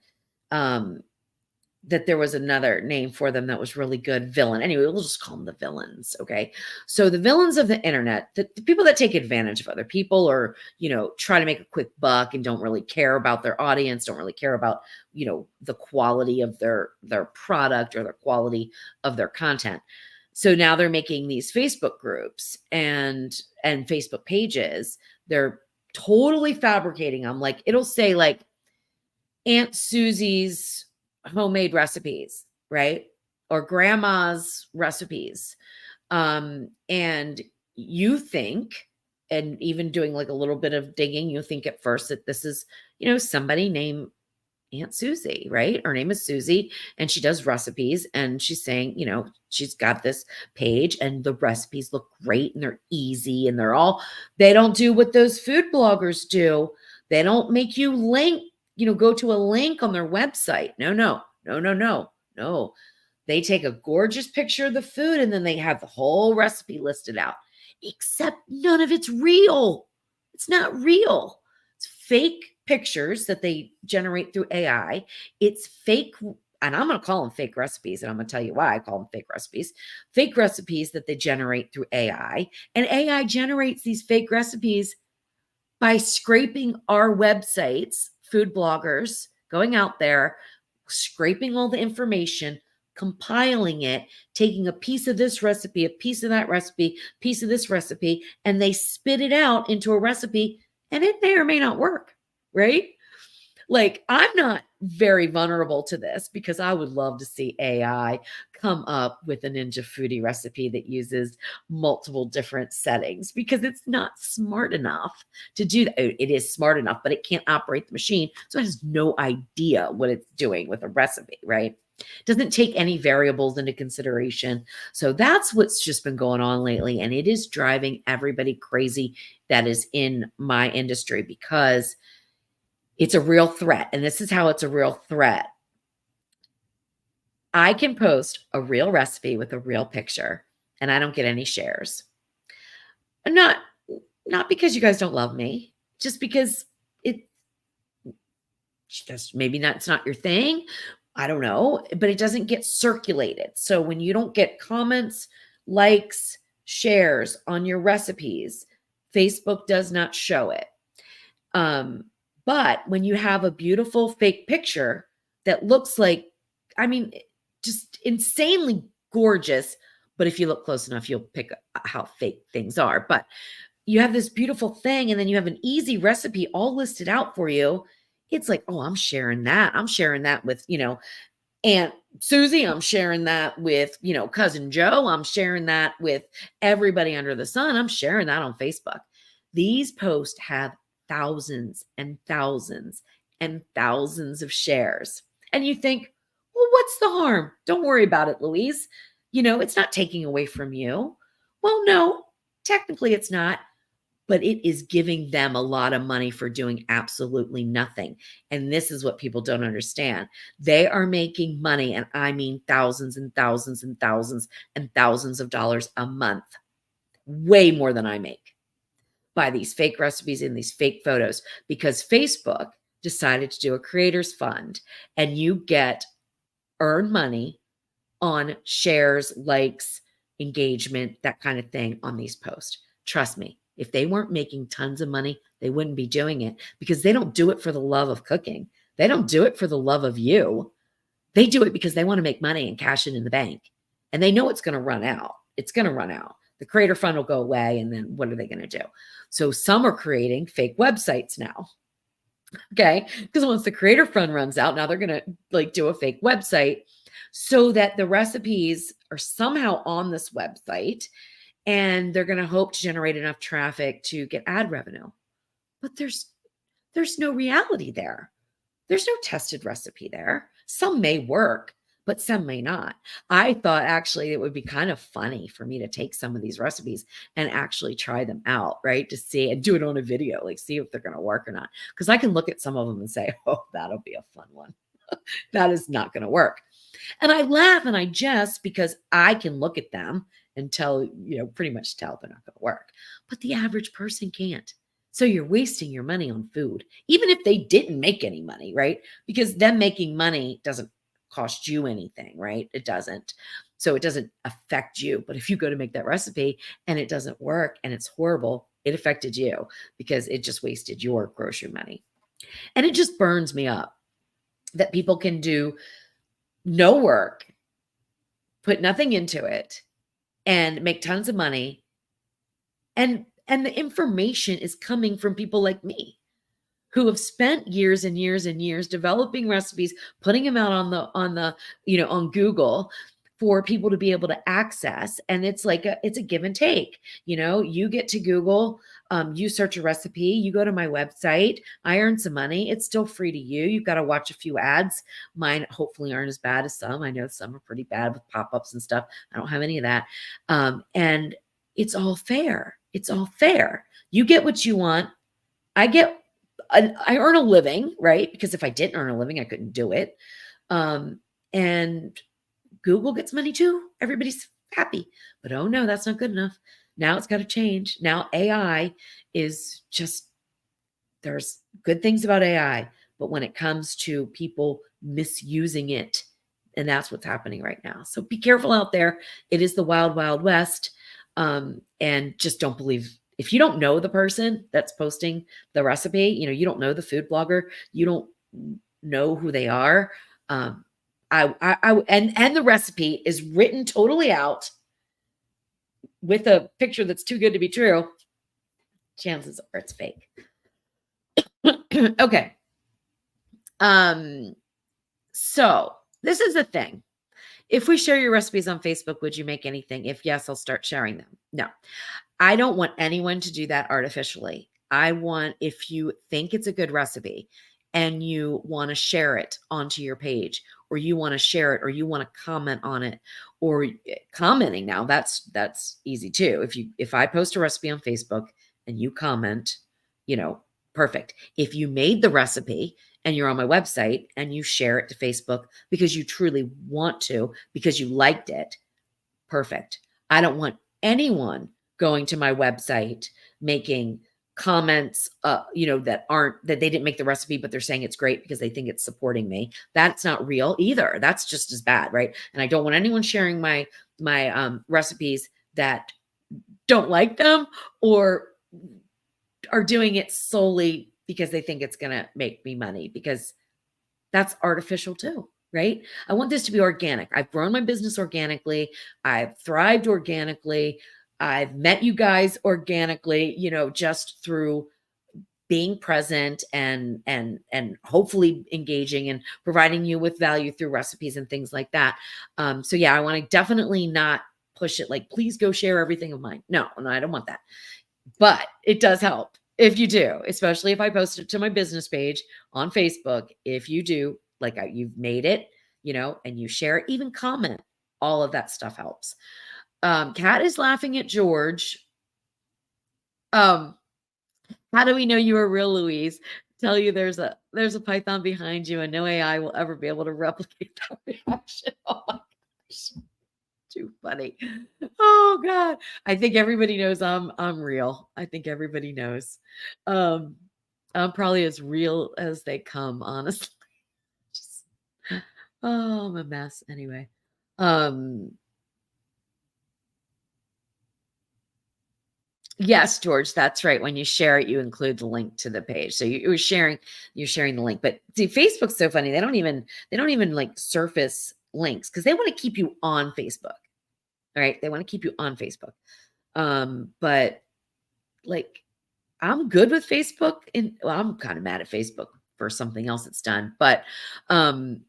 that there was another name for them that was really good. Villain. Anyway, we'll just call them the villains. Okay. So the villains of the internet, the people that take advantage of other people or, try to make a quick buck and don't really care about their audience, don't really care about, the quality of their product or the quality of their content. So now they're making these Facebook groups and Facebook pages. They're totally fabricating them. Like it'll say like Aunt Susie's homemade recipes, right? Or grandma's recipes. And you think, and even doing like a little bit of digging, you think at first that this is, somebody named Aunt Susie, right? Her name is Susie and she does recipes and she's saying, she's got this page and the recipes look great and they're easy and they don't do what those food bloggers do. They don't make you go to a link on their website. No. They take a gorgeous picture of the food and then they have the whole recipe listed out, except none of it's real. It's not real. It's fake pictures that they generate through AI. It's fake, and I'm going to call them fake recipes, and I'm going to tell you why I call them fake recipes. Fake recipes that they generate through AI, and AI generates these fake recipes by scraping our websites, food bloggers, going out there, scraping all the information, compiling it, taking a piece of this recipe, a piece of that recipe, piece of this recipe, and they spit it out into a recipe, and it may or may not work, right? Like, I'm not very vulnerable to this because I would love to see AI come up with a Ninja Foodie recipe that uses multiple different settings because it's not smart enough to do that. It is smart enough, but it can't operate the machine. So it has no idea what it's doing with a recipe, right? Doesn't take any variables into consideration. So that's what's just been going on lately. And it is driving everybody crazy that is in my industry because it's a real threat. And this is how it's a real threat. I can post a real recipe with a real picture and I don't get any shares. Not because you guys don't love me, just because it just maybe not, it's not your thing. I don't know, but it doesn't get circulated. So when you don't get comments, likes, shares on your recipes, Facebook does not show it. But when you have a beautiful fake picture that looks like, I mean, just insanely gorgeous, but if you look close enough, you'll pick up how fake things are. But you have this beautiful thing, and then you have an easy recipe all listed out for you. It's like, oh, I'm sharing that. I'm sharing that with, Aunt Susie. I'm sharing that with, Cousin Joe. I'm sharing that with everybody under the sun. I'm sharing that on Facebook. These posts have thousands and thousands and thousands of shares. And you think, well, what's the harm? Don't worry about it, Louise. It's not taking away from you. Well, no, technically it's not, but it is giving them a lot of money for doing absolutely nothing. And this is what people don't understand. They are making money, and I mean thousands and thousands and thousands and thousands of dollars a month, way more than I make, by these fake recipes and these fake photos, because Facebook decided to do a creators fund and you earn money on shares, likes, engagement, that kind of thing on these posts. Trust me, if they weren't making tons of money, they wouldn't be doing it, because they don't do it for the love of cooking. They don't do it for the love of you. They do it because they want to make money and cash it in the bank. And they know it's going to run out. It's going to run out. The creator fund will go away, and then what are they going to do? So some are creating fake websites now. Okay. Because once the creator fund runs out, now they're going to do a fake website so that the recipes are somehow on this website, and they're going to hope to generate enough traffic to get ad revenue. But there's no reality there. There's no tested recipe there. Some may work, but some may not. I thought actually it would be kind of funny for me to take some of these recipes and actually try them out, right? To see and do it on a video, see if they're going to work or not. Because I can look at some of them and say, oh, that'll be a fun one. That is not going to work. And I laugh and I jest because I can look at them and pretty much tell they're not going to work. But the average person can't. So you're wasting your money on food, even if they didn't make any money, right? Because them making money doesn't cost you anything, right? It doesn't. So it doesn't affect you. But if you go to make that recipe and it doesn't work and it's horrible, it affected you because it just wasted your grocery money. And it just burns me up that people can do no work, put nothing into it, and make tons of money. And the information is coming from people like me, who have spent years and years and years developing recipes, putting them out on Google for people to be able to access. And it's it's a give and take. You get to Google, you search a recipe, you go to my website, I earn some money. It's still free to you. You've got to watch a few ads. Mine hopefully aren't as bad as some. I know some are pretty bad with pop-ups and stuff. I don't have any of that. And it's all fair. It's all fair. You get what you want. I earn a living, right? Because if I didn't earn a living, I couldn't do it. And Google gets money too. Everybody's happy. But oh no, that's not good enough. Now it's got to change. Now AI is there's good things about AI, but when it comes to people misusing it, and that's what's happening right now. So be careful out there. It is the wild, wild west. And just don't believe, if you don't know the person that's posting the recipe, you don't know the food blogger, you don't know who they are. And the recipe is written totally out with a picture that's too good to be true. Chances are it's fake. Okay. So this is the thing. If we share your recipes on Facebook, would you make anything? If yes, I'll start sharing them. No, I don't want anyone to do that artificially. I want, if you think it's a good recipe and you want to share it onto your page, or you want to share it, or you want to comment on it, or commenting now, that's easy too. If I post a recipe on Facebook and you comment, perfect. If you made the recipe and you're on my website and you share it to Facebook because you truly want to, because you liked it, perfect. I don't want anyone going to my website making comments, that they didn't make the recipe, but they're saying it's great because they think it's supporting me. That's not real either. That's just as bad, right? And I don't want anyone sharing my recipes that don't like them or are doing it solely because they think it's going to make me money, because that's artificial too, right? I want this to be organic. I've grown my business organically. I've thrived organically. I've met you guys organically, just through being present and hopefully engaging and providing you with value through recipes and things like that. So yeah, I want to definitely not push it like, please go share everything of mine. No, I don't want that. But it does help if you do, especially if I post it to my business page on Facebook. If you do, like you've made it, and you share it, even comment, all of that stuff helps. Kat is laughing at George. How do we know you are real, Louise? Tell you there's a python behind you and no AI will ever be able to replicate that reaction. Oh my gosh. Too funny. Oh God. I think everybody knows I'm real. I think everybody knows. I'm probably as real as they come, honestly. Just, I'm a mess anyway. Yes, George, that's right. When you share it, you include the link to the page. So you're sharing the link. But see, Facebook's so funny. They don't even like surface links because they want to keep you on Facebook. All right. They want to keep you on Facebook. But like I'm good with Facebook, and I'm kind of mad at Facebook for something else it's done. But I'm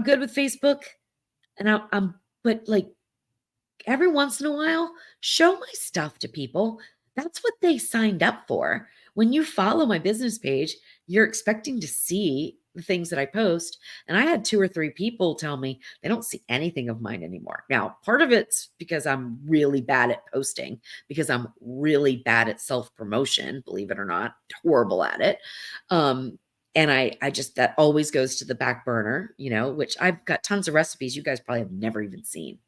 good with Facebook, and but like every once in a while, show my stuff to people. That's what they signed up for. When you follow my business page, you're expecting to see the things that I post. And I had 2 or 3 people tell me they don't see anything of mine anymore. Now, part of it's because I'm really bad at posting, because I'm really bad at self-promotion, believe it or not, horrible at it. And I just, that always goes to the back burner, which I've got tons of recipes you guys probably have never even seen.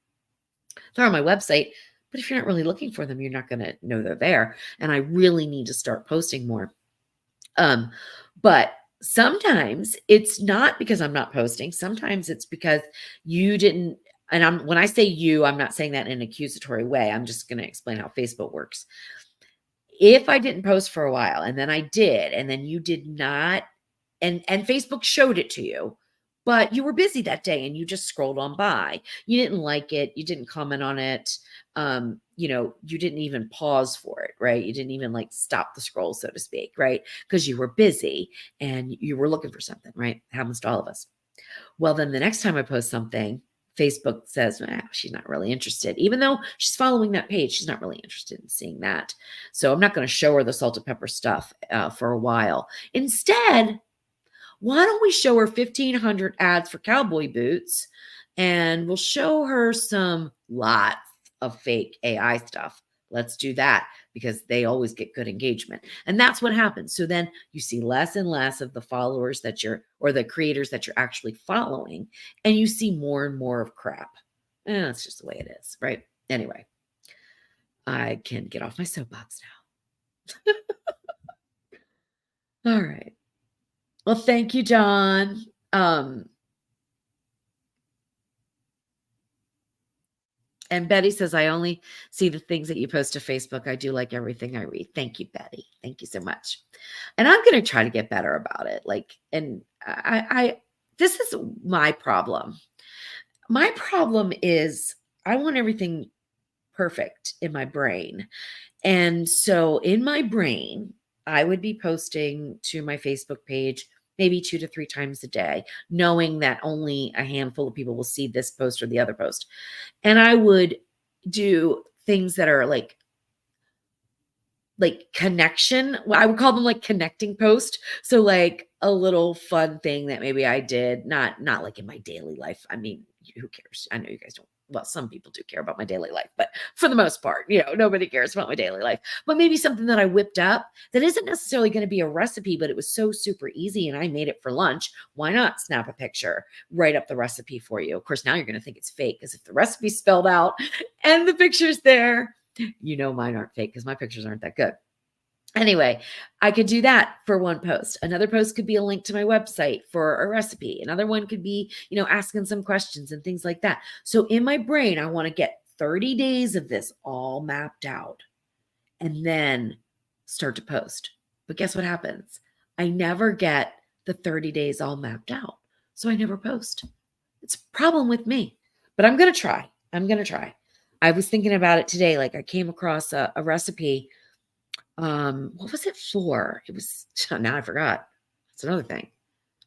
They're on my website, but if you're not really looking for them, you're not going to know they're there. And I really need to start posting more. But sometimes it's not because I'm not posting. Sometimes it's because you didn't. And when I say you, I'm not saying that in an accusatory way. I'm just going to explain how Facebook works. If I didn't post for a while and then I did, and then you did not, and Facebook showed it to you, but you were busy that day and you just scrolled on by. You didn't like it. You didn't comment on it. You didn't even pause for it, right? You didn't even like stop the scroll, so to speak, right? Because you were busy and you were looking for something, right? It happens to all of us. Well, then the next time I post something, Facebook says, she's not really interested. Even though she's following that page, she's not really interested in seeing that. So I'm not going to show her the salt and pepper stuff for a while. Instead, why don't we show her 1,500 ads for cowboy boots, and we'll show her some lots of fake AI stuff. Let's do that because they always get good engagement. And that's what happens. So then you see less and less of the followers or the creators that you're actually following, and you see more and more of crap. And that's just the way it is, right? Anyway, I can get off my soapbox now. All right. Well, thank you, John. And Betty says, I only see the things that you post to Facebook. I do like everything I read. Thank you, Betty. Thank you so much. And I'm going to try to get better about it. And I this is my problem. My problem is I want everything perfect in my brain. And so in my brain, I would be posting to my Facebook page maybe 2 to 3 times a day, knowing that only a handful of people will see this post or the other post. And I would do things that are like connection. Well, I would call them like connecting post. So like a little fun thing that maybe I did, not like in my daily life. I mean, who cares? I know you guys don't. Well, some people do care about my daily life, but for the most part, nobody cares about my daily life. But maybe something that I whipped up that isn't necessarily going to be a recipe, but it was so super easy and I made it for lunch. Why not snap a picture, write up the recipe for you? Of course, now you're going to think it's fake because if the recipe's spelled out and the picture's there, mine aren't fake because my pictures aren't that good. Anyway, I could do that for one post. Another post could be a link to my website for a recipe. Another one could be, asking some questions and things like that. So in my brain, I want to get 30 days of this all mapped out and then start to post. But guess what happens? I never get the 30 days all mapped out. So I never post. It's a problem with me, but I'm going to try. I was thinking about it today. Like I came across a recipe. What was it for? It was, now I forgot. It's another thing.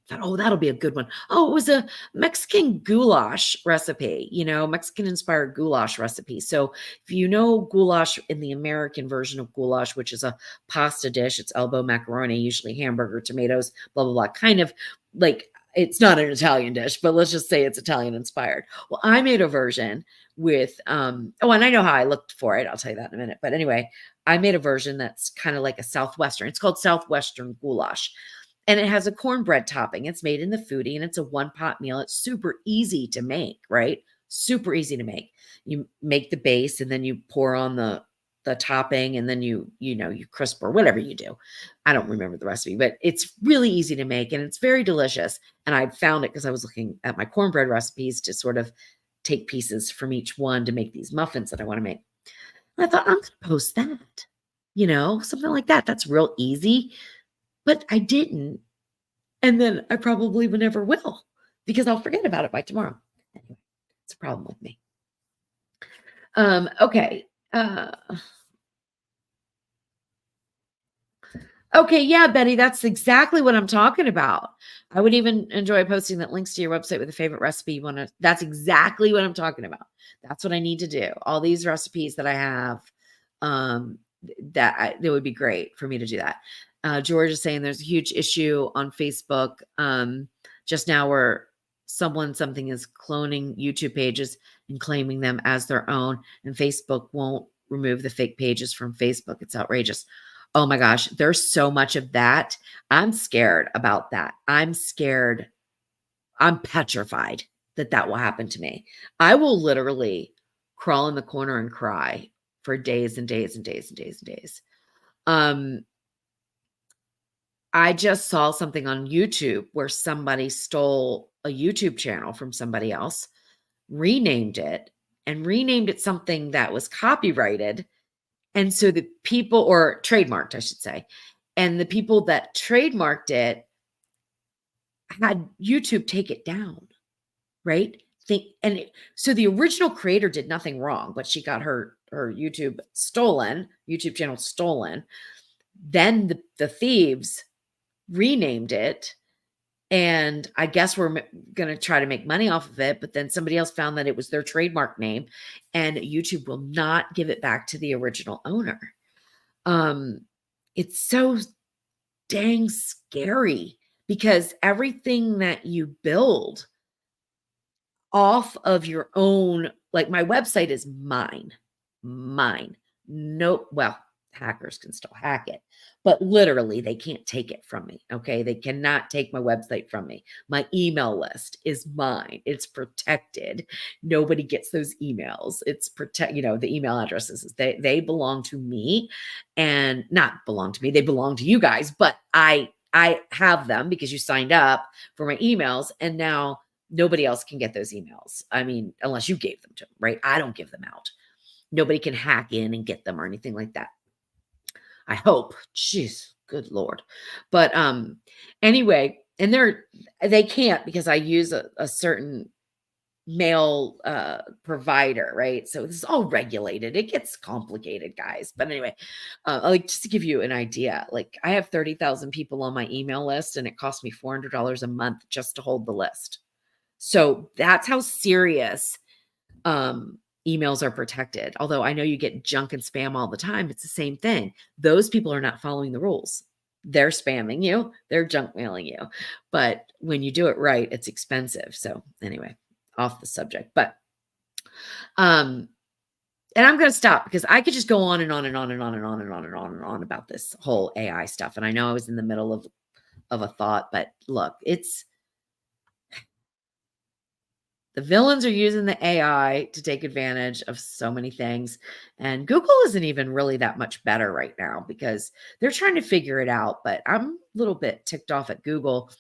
I thought, oh, that'll be a good one. Oh, it was a Mexican goulash recipe, Mexican inspired goulash recipe. So if you know goulash in the American version of goulash, which is a pasta dish, it's elbow macaroni, usually hamburger, tomatoes, blah, blah, blah, kind of like, it's not an Italian dish, but let's just say it's Italian inspired. Well, I made a version with, and I know how I looked for it. I'll tell you that in a minute. But anyway, I made a version that's kind of like a Southwestern. It's called Southwestern goulash. And it has a cornbread topping. It's made in the Foodie and it's a one-pot meal. It's super easy to make, right? Super easy to make. You make the base and then you pour on the topping and then you crisp or whatever you do. I don't remember the recipe, but it's really easy to make and it's very delicious. And I found it because I was looking at my cornbread recipes to sort of take pieces from each one to make these muffins that I want to make. And I thought, I'm going to post that, something like that. That's real easy. But I didn't. And then I probably never will because I'll forget about it by tomorrow. Anyway, it's a problem with me. Okay. Okay, yeah, Betty, that's exactly what I'm talking about. I would even enjoy posting that links to your website with a favorite recipe you want to. That's exactly what I'm talking about. That's what I need to do. All these recipes that I have, it would be great for me to do that. George is saying there's a huge issue on Facebook just now where something is cloning YouTube pages and claiming them as their own, and Facebook won't remove the fake pages from Facebook. It's outrageous. Oh my gosh, there's so much of that. I'm scared about that. I'm scared. I'm petrified that will happen to me. I will literally crawl in the corner and cry for days and days and days and days and days. I just saw something on YouTube where somebody stole a YouTube channel from somebody else, renamed it something that was copyrighted. And so the people, or trademarked, I should say, and the people that trademarked it had YouTube take it down, right? So the original creator did nothing wrong, but she got her YouTube channel stolen. Then the thieves renamed it, and I guess we're going to try to make money off of it, but then somebody else found that it was their trademark name, and YouTube will not give it back to the original owner. It's so dang scary because everything that you build off of your own, like my website is mine. Nope. Well, hackers can still hack it, but literally they can't take it from me. Okay. They cannot take my website from me. My email list is mine. It's protected. Nobody gets those emails. It's the email addresses, they belong to me, and not belong to me. They belong to you guys, but I have them because you signed up for my emails, and now nobody else can get those emails. I mean, unless you gave them to them, right? I don't give them out. Nobody can hack in and get them or anything like that. I hope. Jeez, good Lord. But anyway, and they can't because I use a certain mail provider, right? So this is all regulated. It gets complicated, guys. But anyway, like just to give you an idea, like I have 30,000 people on my email list and it costs me $400 a month just to hold the list. So that's how serious emails are protected. Although I know you get junk and spam all the time, it's the same thing. Those people are not following the rules. They're spamming you, they're junk mailing you. But when you do it right, it's expensive. So anyway, off the subject. But and I'm going to stop because I could just go on and on and on and on and on and on and on and on about this whole AI stuff. And I know I was in the middle of a thought, but look, it's the villains are using the AI to take advantage of so many things. And Google isn't even really that much better right now because they're trying to figure it out. But I'm a little bit ticked off at Google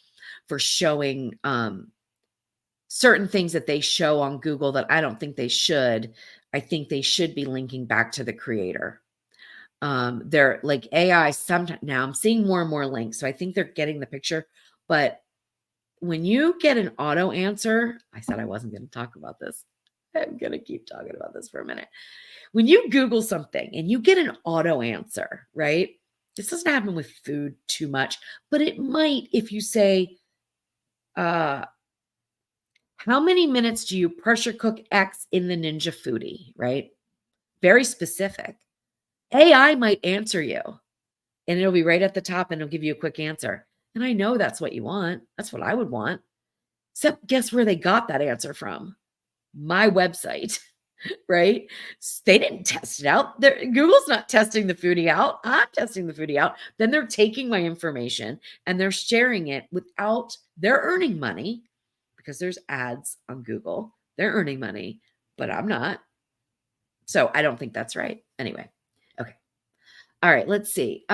for showing certain things that they show on Google that I don't think they should. I think they should be linking back to the creator. They're like AI sometimes now I'm seeing more and more links. So I think they're getting the picture. But when you get an auto answer, I said I wasn't going to talk about this. I'm going to keep talking about this for a minute. When you Google something and you get an auto answer, right? This doesn't happen with food too much, but it might if you say, how many minutes do you pressure cook X in the Ninja Foodie, right? Very specific. AI might answer you and it'll be right at the top and it'll give you a quick answer. And I know that's what you want. That's what I would want. Except guess where they got that answer from? My website, right? They didn't test it out. Google's not testing the foodie out. I'm testing the foodie out. Then they're taking my information and they're sharing it without, they're earning money because there's ads on Google. They're earning money, but I'm not. So I don't think that's right. Anyway, okay. All right, let's see.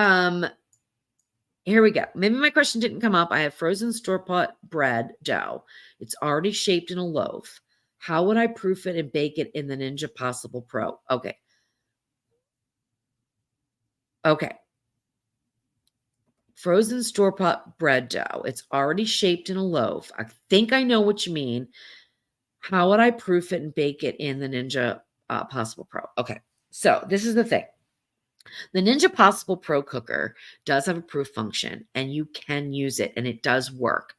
Here we go. Maybe my question didn't come up. I have frozen store-bought bread dough. It's already shaped in a loaf. How would I proof it and bake it in the Ninja Possible Pro? Okay. Okay. Frozen store-bought bread dough. It's already shaped in a loaf. I think I know what you mean. How would I proof it and bake it in the Ninja Possible Pro? Okay. So this is the thing. The Ninja Possible Pro cooker does have a proof function and you can use it and it does work.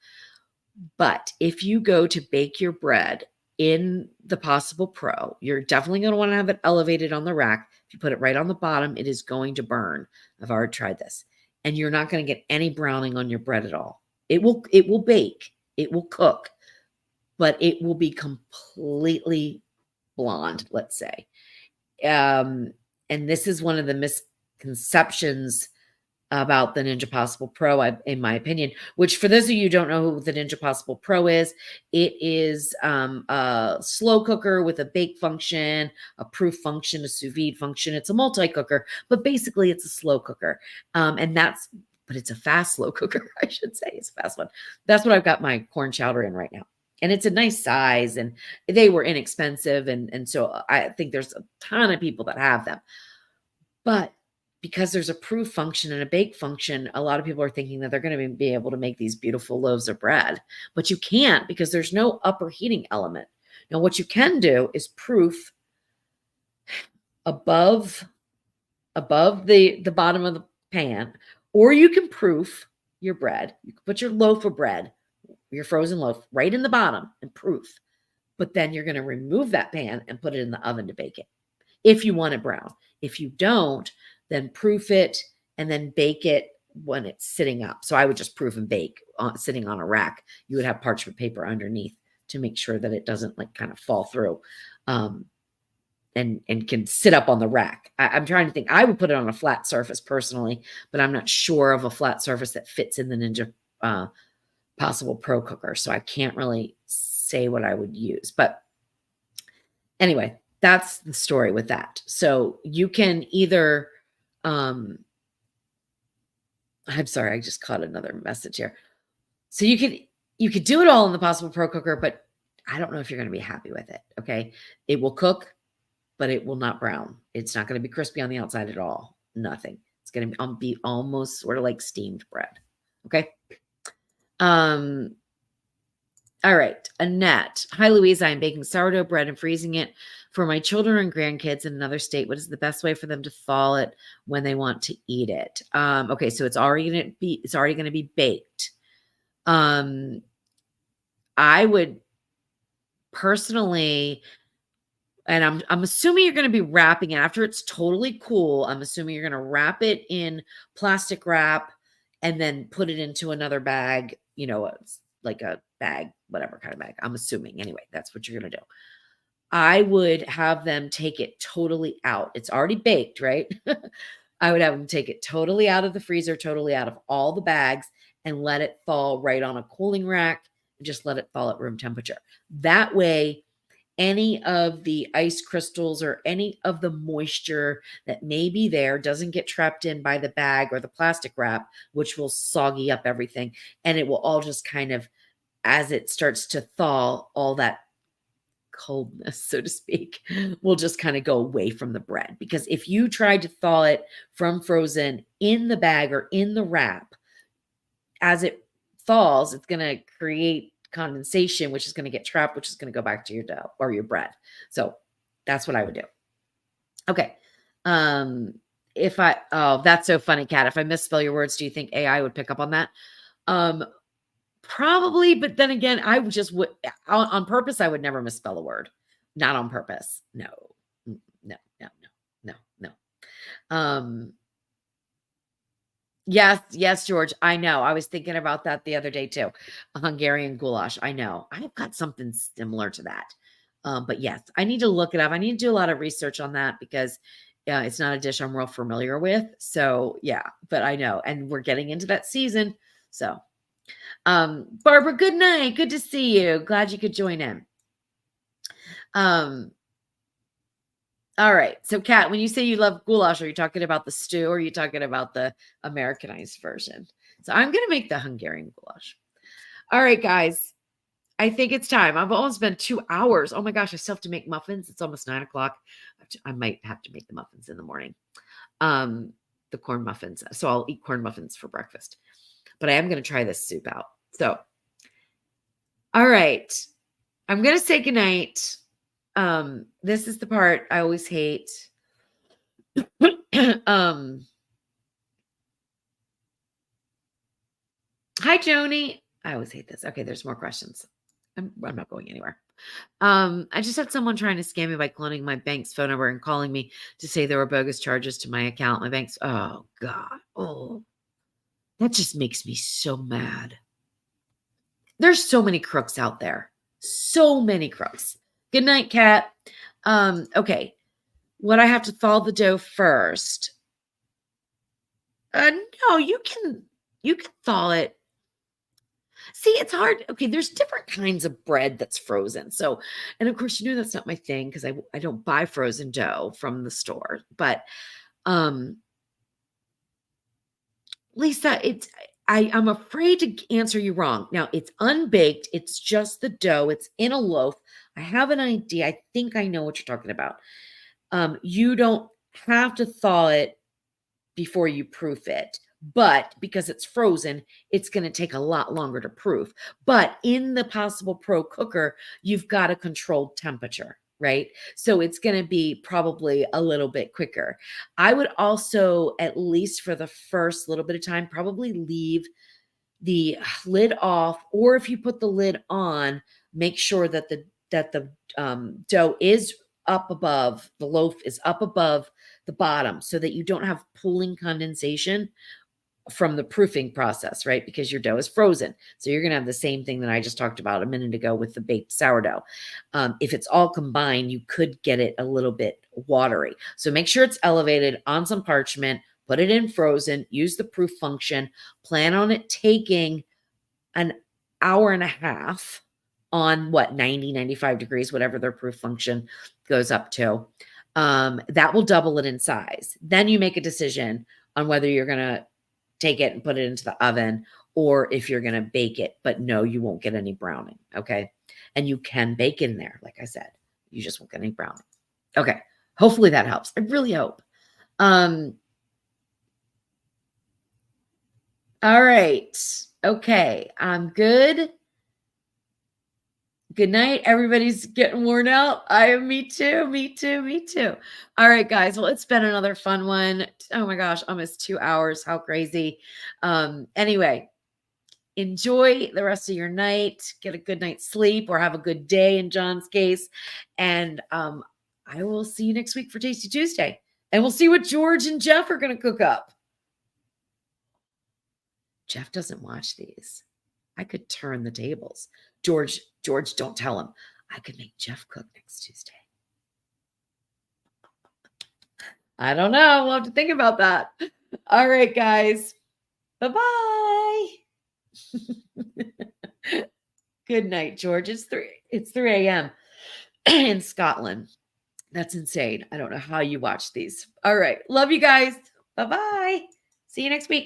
But if you go to bake your bread in the Possible Pro, you're definitely going to want to have it elevated on the rack. If you put it right on the bottom, it is going to burn. I've already tried this. And you're not going to get any browning on your bread at all. It will bake, it will cook, but it will be completely blonde, let's say. And this is one of the misconceptions about the Ninja Possible Pro, in my opinion, which for those of you who don't know who the Ninja Possible Pro is, it is a slow cooker with a bake function, a proof function, a sous vide function. It's a multi-cooker, but basically it's a slow cooker. But it's a fast slow cooker, I should say. It's a fast one. That's what I've got my corn chowder in right now. And it's a nice size and they were inexpensive. And so I think there's a ton of people that have them. But because there's a proof function and a bake function, a lot of people are thinking that they're going to be able to make these beautiful loaves of bread, but you can't because there's no upper heating element. Now, what you can do is proof above the bottom of the pan, or you can proof your bread. You can put your loaf of bread, your frozen loaf, right in the bottom and proof. But then you're going to remove that pan and put it in the oven to bake it if you want it brown. If you don't, then proof it and then bake it when it's sitting up. So I would just proof and bake sitting on a rack. You would have parchment paper underneath to make sure that it doesn't like kind of fall through and can sit up on the rack. I'm trying to think. I would put it on a flat surface personally, but I'm not sure of a flat surface that fits in the Ninja Possible Pro cooker. So I can't really say what I would use. But anyway, that's the story with that. So you can either I'm sorry, I just caught another message here. So you could do it all in the Possible Pro cooker, but I don't know if you're going to be happy with it. Okay. It will cook, but it will not brown. It's not going to be crispy on the outside at all. Nothing. It's going to be almost sort of like steamed bread. Okay. All right. Annette. Hi, Louise. I am baking sourdough bread and freezing it for my children and grandkids in another state. What is the best way for them to thaw it when they want to eat it? Okay, so it's already going to be baked. I would personally, and I'm assuming you're going to be wrapping it after it's totally cool. I'm assuming you're going to wrap it in plastic wrap and then put it into another bag, like a bag, whatever kind of bag. I'm assuming anyway, that's what you're going to do. I would have them take it totally out. It's already baked, right? I would have them take it totally out of the freezer, totally out of all the bags, and let it thaw right on a cooling rack. And just let it thaw at room temperature. That way, any of the ice crystals or any of the moisture that may be there doesn't get trapped in by the bag or the plastic wrap, which will soggy up everything. And it will all just kind of, as it starts to thaw, all that coldness, so to speak, will just kind of go away from the bread. Because if you tried to thaw it from frozen in the bag or in the wrap, as it thaws, it's going to create condensation, which is going to get trapped, which is going to go back to your dough or your bread. So that's what I would do. Okay. That's so funny, Kat. If I misspell your words, do you think AI would pick up on that? Probably, but then again, I would just on purpose. I would never misspell a word. Not on purpose. No. Yes, George. I know. I was thinking about that the other day too. A Hungarian goulash. I know. I've got something similar to that. But yes, I need to look it up. I need to do a lot of research on that because it's not a dish I'm real familiar with. So yeah, but I know. And we're getting into that season. So Barbara, good night. Good to see you. Glad you could join in. All right. So, Kat, when you say you love goulash, are you talking about the stew or are you talking about the Americanized version? So, I'm going to make the Hungarian goulash. All right, guys. I think it's time. I've almost been 2 hours. Oh my gosh, I still have to make muffins. It's almost 9 o'clock. I might have to make the muffins in the morning. The corn muffins. So, I'll eat corn muffins for breakfast. But I am going to try this soup out. So, all right. I'm going to say goodnight. This is the part I always hate. Hi, Joni. I always hate this. Okay, there's more questions. I'm not going anywhere. I just had someone trying to scam me by cloning my bank's phone number and calling me to say there were bogus charges to my account. My bank's, oh God. Oh, that just makes me so mad. There's so many crooks out there. So many crooks. Good night, Kat. Okay. What I have to thaw the dough first. No, you can thaw it. See, it's hard. Okay, there's different kinds of bread that's frozen. So, and of course, that's not my thing because I don't buy frozen dough from the store. But Lisa, I'm afraid to answer you wrong. Now, it's unbaked. It's just the dough. It's in a loaf. I have an idea. I think I know what you're talking about. You don't have to thaw it before you proof it. But because it's frozen, it's going to take a lot longer to proof. But in the Possible Pro cooker, you've got a controlled temperature, right? So it's going to be probably a little bit quicker. I would also, at least for the first little bit of time, probably leave the lid off, or if you put the lid on, make sure that the dough is up above, the loaf is up above the bottom so that you don't have pooling condensation from the proofing process, right? Because your dough is frozen. So you're going to have the same thing that I just talked about a minute ago with the baked sourdough. If it's all combined, you could get it a little bit watery. So make sure it's elevated on some parchment, put it in frozen, use the proof function, plan on it taking an hour and a half on 90, 95 degrees, whatever their proof function goes up to. That will double it in size. Then you make a decision on whether you're going to take it and put it into the oven or if you're going to bake it. But no, you won't get any browning. Okay. And you can bake in there. Like I said, you just won't get any browning. Okay. Hopefully that helps. I really hope. All right. Okay, I'm good. Good night. Everybody's getting worn out. I am. Me too. Me too. Me too. All right, guys. Well, it's been another fun one. Oh my gosh, almost 2 hours. How crazy. Anyway, enjoy the rest of your night. Get a good night's sleep or have a good day in John's case. And I will see you next week for Tasty Tuesday. And we'll see what George and Jeff are going to cook up. Jeff doesn't watch these. I could turn the tables. George, don't tell him. I could make Jeff cook next Tuesday. I don't know. We'll have to think about that. All right, guys. Bye-bye. Good night, George. It's 3 a.m. in Scotland. That's insane. I don't know how you watch these. All right. Love you guys. Bye-bye. See you next week.